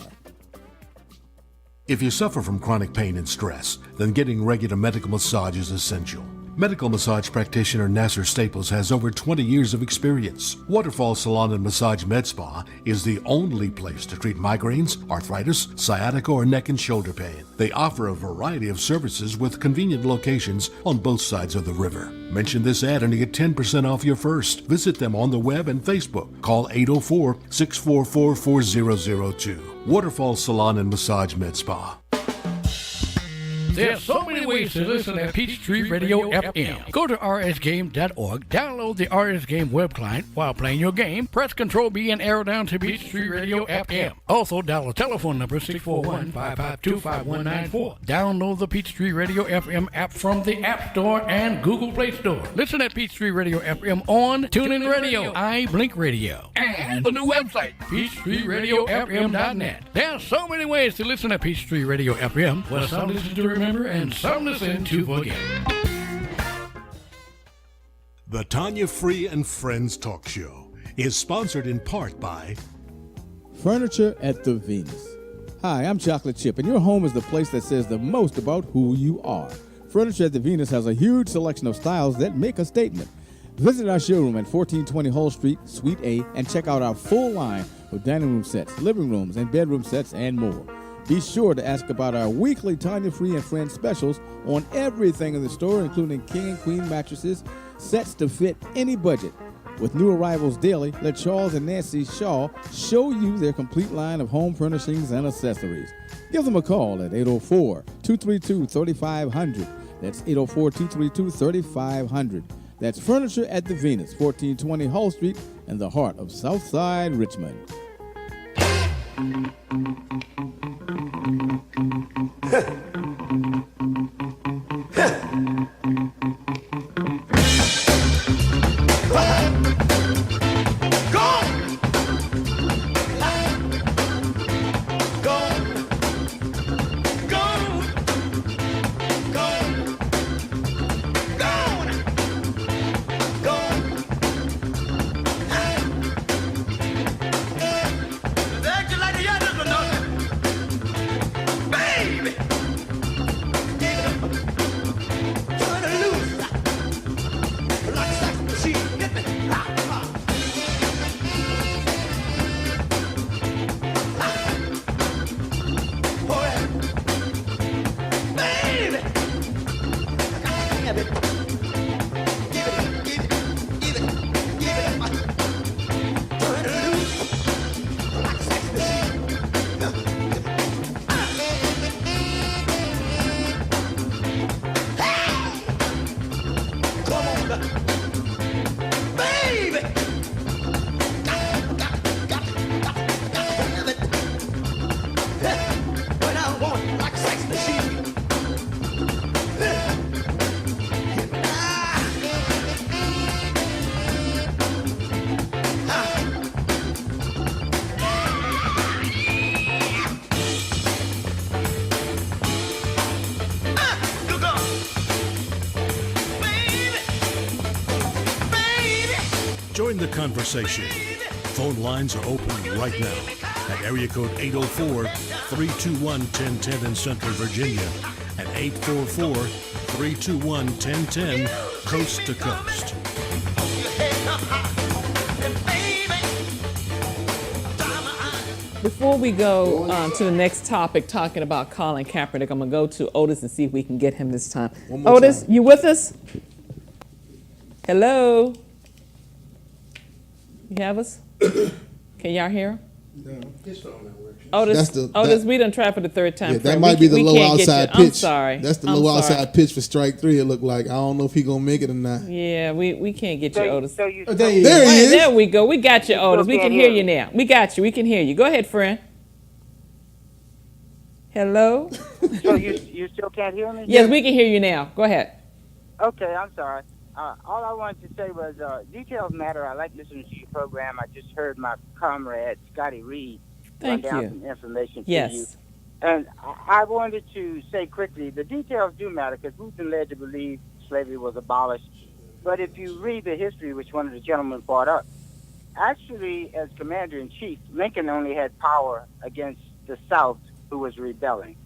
If you suffer from chronic pain and stress, then getting regular medical massage is essential. Medical massage practitioner Nasser Staples has over 20 years of experience. Waterfall Salon and Massage Med Spa is the only place to treat migraines, arthritis, sciatica, or neck and shoulder pain. They offer a variety of services with convenient locations on both sides of the river. Mention this ad and you get 10% off your first. Visit them on the web and Facebook. Call 804-644-4002. Waterfall Salon and Massage Med Spa. There's so many ways to listen at Peachtree Radio FM. Go to rsgame.org, download the RS Game web client while playing your game, press Control B and arrow down to Peachtree Radio FM. Also, dial the telephone number 641-552-5194. Download the Peachtree Radio FM app from the App Store and Google Play Store. Listen at Peachtree Radio FM on TuneIn Radio, iBlink Radio, and the new website, PeachtreeRadioFM.net. There are so many ways to listen at Peachtree Radio FM. Well, some listen to remember and some listen to forget. The Tanya Free and Friends Talk Show is sponsored in part by Furniture at the Venus. Hi, I'm Chocolate Chip, and your home is the place that says the most about who you are. Furniture at the Venus has a huge selection of styles that make a statement. Visit our showroom at 1420 Hull Street, Suite A, and check out our full line of dining room sets, living rooms, and bedroom sets, and more. Be sure to ask about our weekly Tanya Free and Friends specials on everything in the store, including king and queen mattresses, sets to fit any budget. With new arrivals daily, let Charles and Nancy Shaw show you their complete line of home furnishings and accessories. Give them a call at 804-232-3500. That's 804-232-3500. That's Furniture at the Venus, 1420 Hull Street, in the heart of Southside Richmond. Join the conversation. Phone lines are open right now at area code 804-321-1010 in Central Virginia and 844-321-1010 coast to coast. Before we go to the next topic, talking about Colin Kaepernick, I'm going to go to Otis and see if we can get him this time. Otis, you with us? Hello? You have us? Can y'all hear? No. Otis, we done tried for the third time. Yeah, that might be the low outside pitch. I'm sorry. That's the low outside pitch for strike three, it looked like. I don't know if he going to make it or not. Yeah, we can't get you, Otis. there he is. There we go. We got you, Otis. We can hear you now. We got you. We can hear you. Go ahead, friend. Hello? So you still can't hear me? Yes, we can hear you now. Go ahead. Okay, I'm sorry. All I wanted to say was details matter. I like listening to your program. I just heard my comrade, Scotty Reid, run down some information to you. And I wanted to say quickly, the details do matter because we've been led to believe slavery was abolished. But if you read the history, which one of the gentlemen brought up, actually, as commander-in-chief, Lincoln only had power against the South, who was rebelling.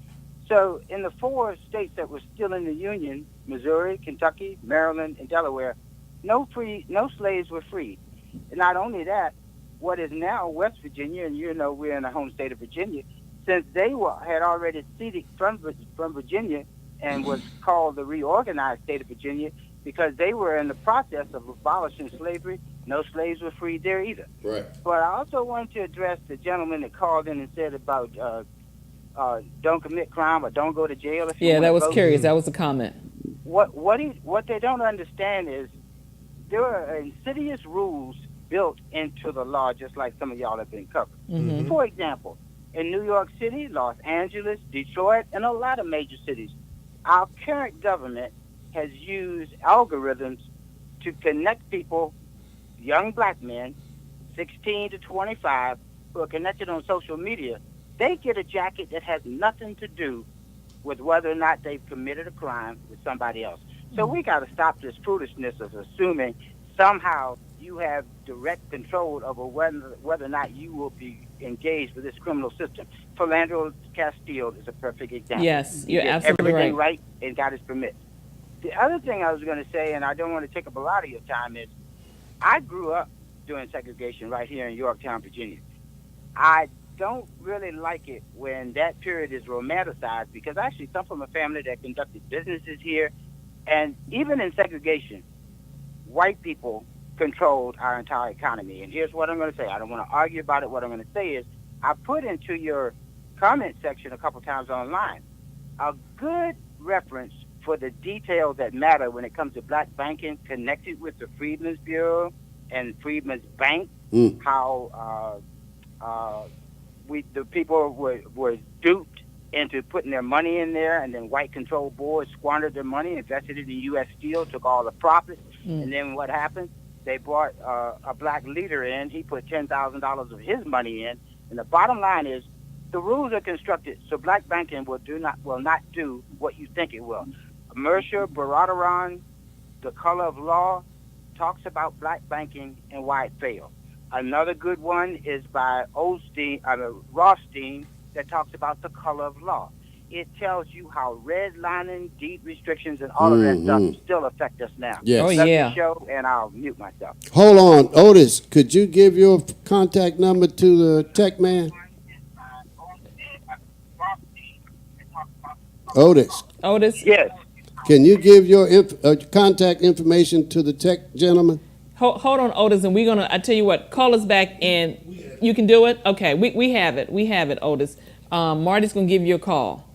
So in the 4 states that were still in the Union, Missouri, Kentucky, Maryland, and Delaware, no slaves were freed. And not only that, what is now West Virginia, and you know we're in the home state of Virginia, since they had already seceded from Virginia and was called the reorganized state of Virginia because they were in the process of abolishing slavery, no slaves were freed there either. Right. But I also wanted to address the gentleman that called in and said about don't commit crime or don't go to jail if you Yeah, wanna that was vote. curious. That was a comment. What they don't understand is there are insidious rules built into the law, just like some of y'all have been covering. Mhm. For example, in New York City, Los Angeles, Detroit, and a lot of major cities, our current government has used algorithms to connect people, young black men, 16 to 25, who are connected on social media. They get a jacket that has nothing to do with whether or not they've committed a crime with somebody else. So we got to stop this foolishness of assuming somehow you have direct control over whether or not you will be engaged with this criminal system. Philando Castile is a perfect example. Yes, He you're did absolutely everything right. and got his permit. The other thing I was going to say, and I don't want to take up a lot of your time, is I grew up doing segregation right here in Yorktown, Virginia. I don't really like it when that period is romanticized because I actually come from a family that conducted businesses here. And even in segregation, white people controlled our entire economy. And here's what I'm going to say. I don't want to argue about it. What I'm going to say is I put into your comment section a couple times online a good reference for the details that matter when it comes to black banking connected with the Freedmen's Bureau and Freedmen's Bank, how the people were duped into putting their money in there, and then white control boards squandered their money, invested it in U.S. Steel, took all the profits, and then what happened? They brought a black leader in. He put $10,000 of his money in, and the bottom line is the rules are constructed so black banking will not do what you think it will. Mercer Baradaran, The Color of Law, talks about black banking and why it failed. Another good one is by Rothstein that talks about the color of law. It tells you how redlining, deed restrictions, and all of that stuff still affect us now. Yes. Oh, Let me yeah. show, and I'll mute myself. Hold on, Otis, could you give your contact number to the tech man? Otis. Yes. Can you give your contact information to the tech gentleman? Hold on, Otis, and we're gonna. I tell you what, call us back, and you can do it. Okay, we have it. We have it, Otis. Marty's gonna give you a call.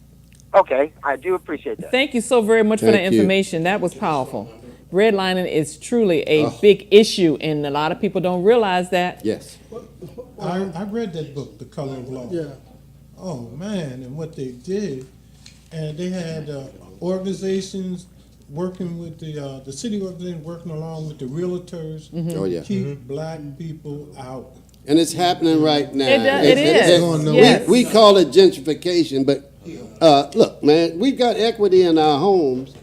Okay, I do appreciate that. Thank you so very much for Thank that you. information. That was powerful. Redlining is truly a big issue, and a lot of people don't realize that. Yes. I read that book, The Color of Law. Yeah. Oh man, and what they did, and they had organizations working with the city organization working along with the realtors Oh, yeah. to keep black people out. And it's happening right now. It is. We call it gentrification, but look, man, we've got equity in our homes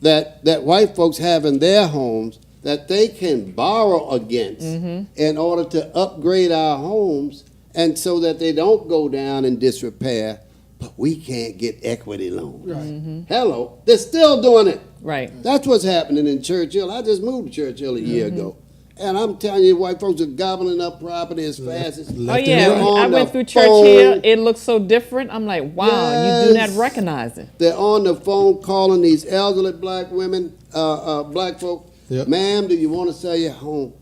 that white folks have in their homes that they can borrow against in order to upgrade our homes, and so that they don't go down in disrepair. But we can't get equity loans. Right. Hello, they're still doing it. Right. That's what's happening in Churchill. I just moved to Churchill a year ago. And I'm telling you, white folks are gobbling up property as fast as Oh yeah, I went through Churchill. It looks so different. I'm like, wow, you do not Yes. recognize it. They're on the phone calling these elderly black women, black folk. Yep. Ma'am, do you want to sell your home?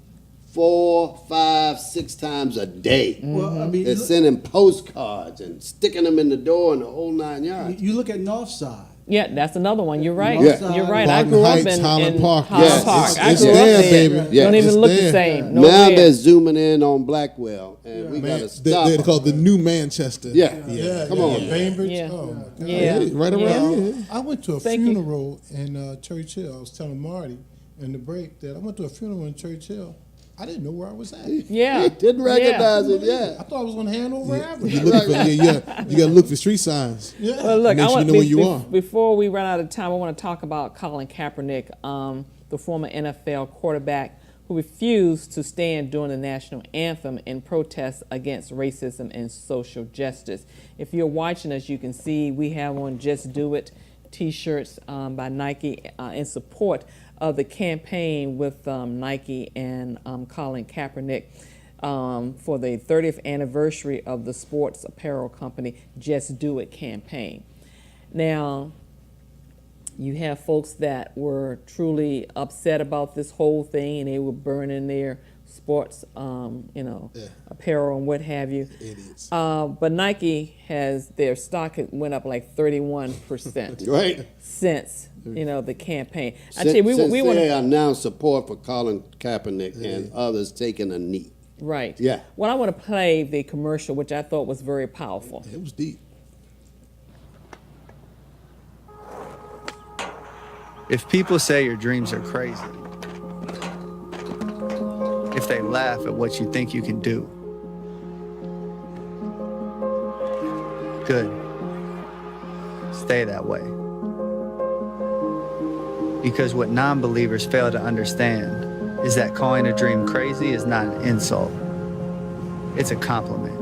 4, 5, 6 times a day. Well, I mean, They're sending postcards and sticking them in the door and the whole 9 yards. you look at Northside. Yeah, that's another one. You're right. Yeah. You're right. Barton I grew Heights, up in Holland Park. Holland Yes. Park. I It's grew there, up there. baby. Yeah. Don't even It's look there. the same. Now Nowhere. they're zooming in on Blackwell, and we got to stop. They're them. called the New Manchester. Yeah. Come on, man. Bainbridge. Yeah. Oh, my God. Yeah. Right around Yeah. here. I went to a Thank you. funeral in Churchill. I was telling Marty in the break that I went to a funeral in Churchill. I didn't know where I was at. Yeah. He didn't recognize it, yeah. I thought I was on Hanover Avenue. You looking for you got to look for street signs. Yeah. Well, look, Make I sure want you know where you are. before we run out of time, I want to talk about Colin Kaepernick, the former NFL quarterback who refused to stand during the national anthem in protest against racism and social justice. If you're watching us, you can see we have on Just Do It T-shirts by Nike in support of the campaign with Nike and Colin Kaepernick for the 30th anniversary of the sports apparel company Just Do It campaign. Now, you have folks that were truly upset about this whole thing, and they were burning their sports, apparel and what have you. Idiots. But Nike their stock went up like 31%. Right. Since, the campaign. I Since tell you, we want they to. announced support for Colin Kaepernick and others taking a knee. Right. Yeah. Well, I want to play the commercial, which I thought was very powerful. It was deep. If people say your dreams are crazy, if they laugh at what you think you can do, good. Stay that way. Because what non-believers fail to understand is that calling a dream crazy is not an insult. It's a compliment.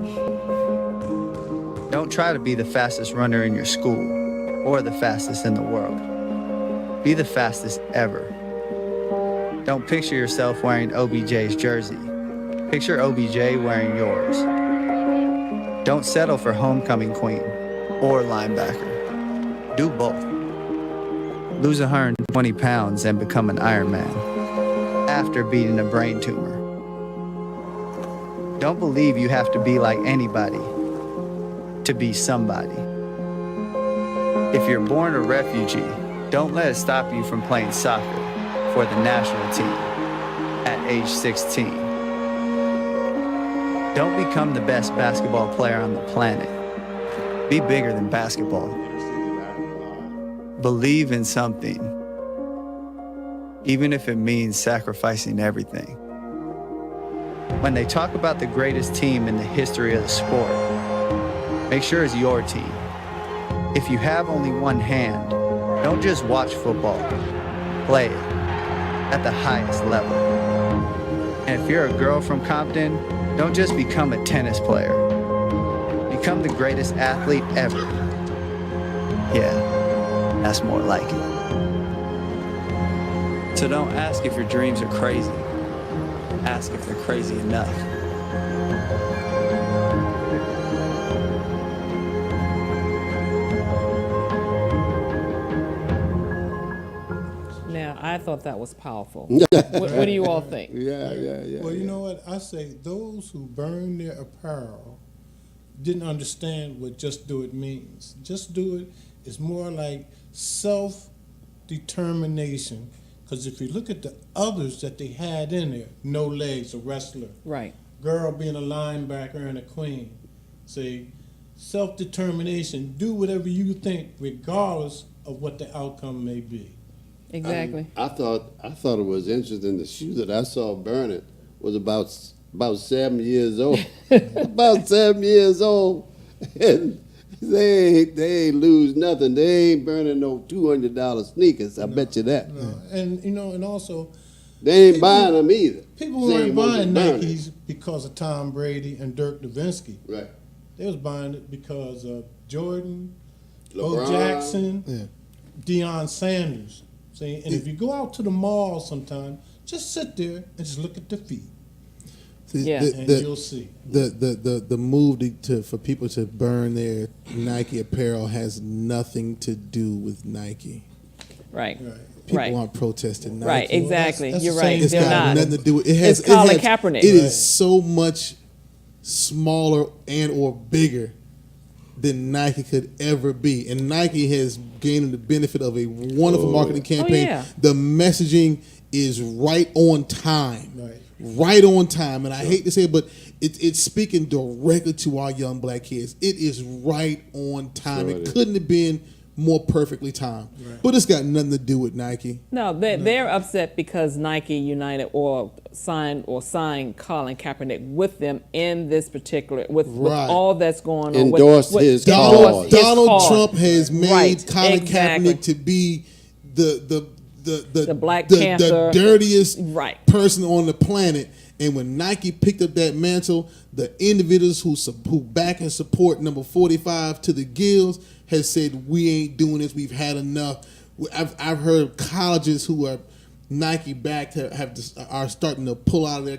Don't try to be the fastest runner in your school or the fastest in the world. Be the fastest ever. Don't picture yourself wearing OBJ's jersey. Picture OBJ wearing yours. Don't settle for homecoming queen or linebacker. Do both. Lose 120 pounds and become an Iron Man after beating a brain tumor. Don't believe you have to be like anybody to be somebody. If you're born a refugee, don't let it stop you from playing soccer for the national team at age 16. Don't become the best basketball player on the planet. Be bigger than basketball. Believe in something, even if it means sacrificing everything. When they talk about the greatest team in the history of the sport, make sure it's your team. If you have only one hand, don't just watch football, play it at the highest level. And if you're a girl from Compton, don't just become a tennis player. Become the greatest athlete ever. Yeah, that's more like it. So don't ask if your dreams are crazy. Ask if they're crazy enough. Now, I thought that was powerful. What do you all think? Yeah. Well, you know what? I say those who burn their apparel didn't understand what Just Do It means. Just Do It is more like self-determination. Because if you look at the others that they had in there, No Legs, a wrestler. Right. Girl being a linebacker and a queen. See, self-determination, do whatever you think regardless of what the outcome may be. Exactly. I thought it was interesting. The shoe that I saw burning was about 7 years old. About 7 years old, and they ain't lose nothing. They ain't burning no $200 sneakers. I bet you that. No. And also they ain't buying them either. People weren't buying Nikes because of Tom Brady and Dirk Nowitzki. Right. They was buying it because of Jordan, LeBron. Bo Jackson, Deion Sanders. See, and if you go out to the mall sometime, just sit there and just look at the feet. See, and you'll see. The move for people to burn their Nike apparel has nothing to do with Nike. Right. People aren't protesting Nike. Right, exactly. That's You're the right. same They're It's got not. nothing to do with it. It's Colin Kaepernick. It is so much smaller and or bigger than Nike could ever be. And Nike has gained the benefit of a wonderful marketing campaign. yeah. The messaging is right on time. Right on time. And I hate to say it, but it's speaking directly to our young black kids. It is right on time. Sure it it is. couldn't have been more perfectly timed. But it's got nothing to do with Nike. No, they're upset because Nike United or signed Colin Kaepernick with them in this particular with all that's going on. Endorsed his cause. Donald Trump has made Right, Colin exactly. Kaepernick to be the Black the Panther. dirtiest Right. person on the planet. And when Nike picked up that mantle, the individuals who back and support number 45 to the gills has said, we ain't doing this. We've had enough. I've heard colleges who are Nike backed are starting to pull out of their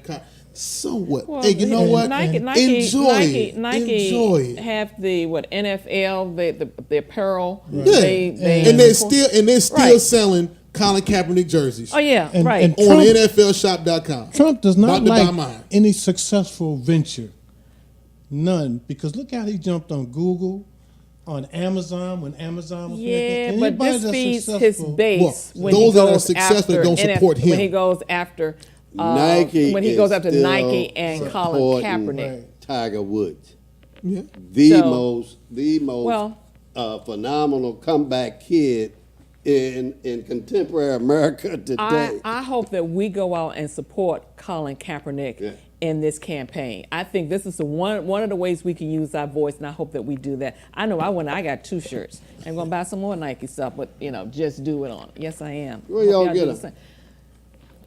so what? Well, hey, you know what? Nike Enjoy it. have the NFL, the apparel. Yeah. They and they're still selling Colin Kaepernick jerseys. Oh yeah, And- right. and On Trump- NFLshop.com. Trump does not About to buy like mine. any successful venture. None. Because look how he jumped on Google, on Amazon when Amazon was making. Yeah, but Anybody this that's feeds his successful- base Well, when those he that are goes successful after don't support him. When he goes after Nike when he is goes after still Nike and Colin supporting Kaepernick. Tiger Woods. Yeah. The So- most Well- phenomenal comeback kid in contemporary America today. I hope that we go out and support Colin Kaepernick in this campaign. I think this is the one of the ways we can use our voice, and I hope that we do that. I know I got 2 shirts. I'm gonna buy some more Nike stuff, but just do it on. Yes, I am. Where Hope y'all do get the 'em? same.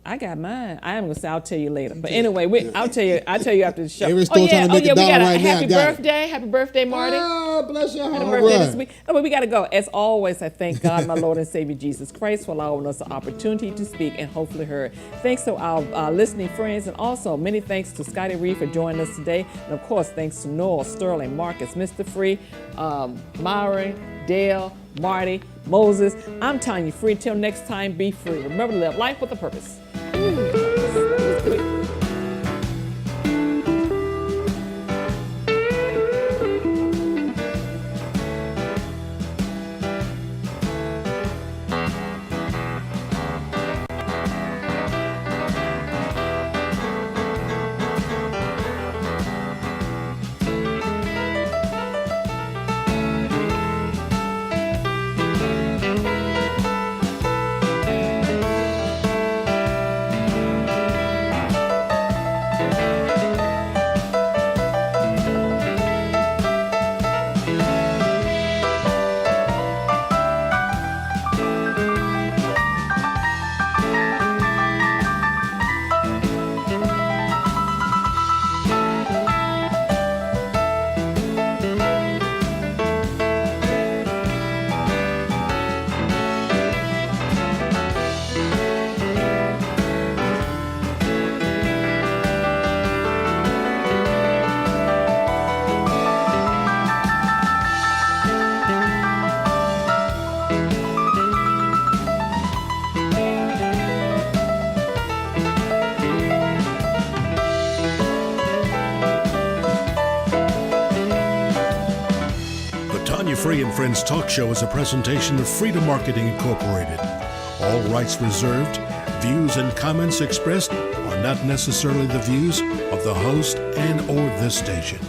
I got mine. I am gonna say I'll tell you later. But anyway, I'll tell you after the show. Every store trying to make we a dollar got right now, happy got it. birthday. Happy birthday, Marty. Oh, bless your Happy heart. birthday right. this week. No, but we got to go. As always, I thank God, my Lord and Savior Jesus Christ, for allowing us the opportunity to speak and hopefully heard. Thanks to our listening friends, and also many thanks to Scotty Reid for joining us today. And of course, thanks to Noel, Sterling, Marcus, Mr. Free, Myron, Dale, Marty, Moses. I'm Tanya Free. Till next time, be free. Remember to live life with a purpose. Free and Friends Talk Show is a presentation of Freedom Marketing Incorporated. All rights reserved. Views and comments expressed are not necessarily the views of the host and or this station.